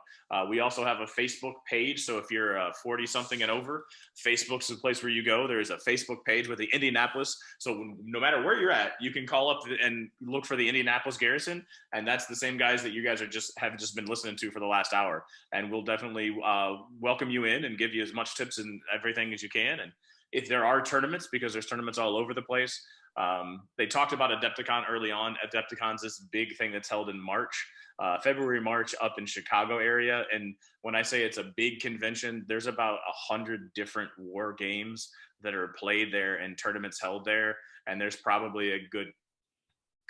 We also have a Facebook page, so if you're 40-something and over, Facebook's the place where you go. There is a Facebook page with the Indianapolis, so no matter where you're at, you can call up and look for the Indianapolis Garrison, and that's the same guys that you guys have just been listening to for the last hour, and we'll definitely welcome you in and give you as much tips and everything as you can. And if there are tournaments, because there's tournaments all over the place. They talked about Adepticon early on. Adepticon's this big thing that's held in March, February, March, up in Chicago area. And when I say it's a big convention, there's about 100 different war games that are played there and tournaments held there. And there's probably a good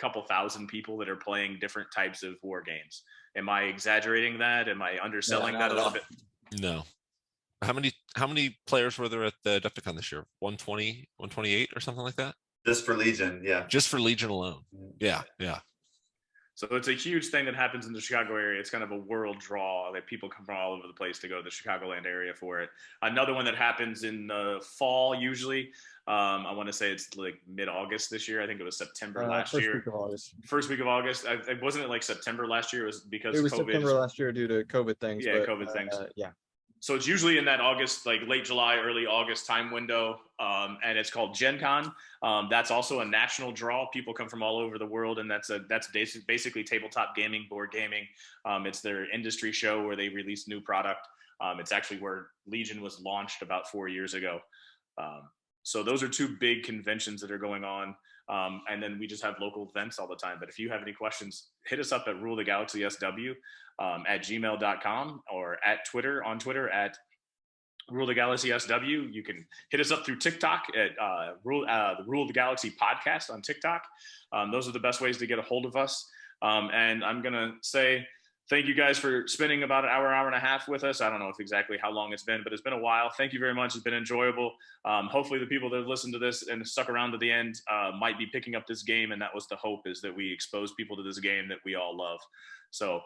couple thousand people that are playing different types of war games. Am I exaggerating that? Am I underselling that a little bit? No. How many players were there at the Adepticon this year? 120, 128 or something like that? Just for Legion, yeah. Just for Legion alone. Yeah. So it's a huge thing that happens in the Chicago area. It's kind of a world draw that people come from all over the place to go to the Chicagoland area for it. Another one that happens in the fall usually. I want to say it's like mid-August this year. I think it was September last year. First week of August. First week of August. Wasn't it like September last year? It was because it was COVID. September last year due to COVID things. Yeah, but, COVID things. Yeah. So it's usually in that August, like late July, early August time window, and it's called Gen Con. That's also a national draw. People come from all over the world, and that's basically tabletop gaming, board gaming. It's their industry show where they release new product. It's actually where Legion was launched about 4 years ago. So those are two big conventions that are going on. And then we just have local events all the time. But if you have any questions, hit us up at Rule the Galaxy SW at gmail.com or on Twitter at Rule the Galaxy SW. You can hit us up through TikTok at the Rule the Galaxy podcast on TikTok. Those are the best ways to get a hold of us. And I'm going to say thank you guys for spending about an hour and a half with us. I don't know if exactly how long it's been, but it's been a while. Thank you very much. It's been enjoyable. Hopefully the people that have listened to this and stuck around to the end might be picking up this game. And that was the hope, is that we expose people to this game that we all love. So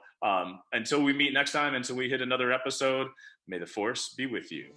until we meet next time, until we hit another episode, may the Force be with you.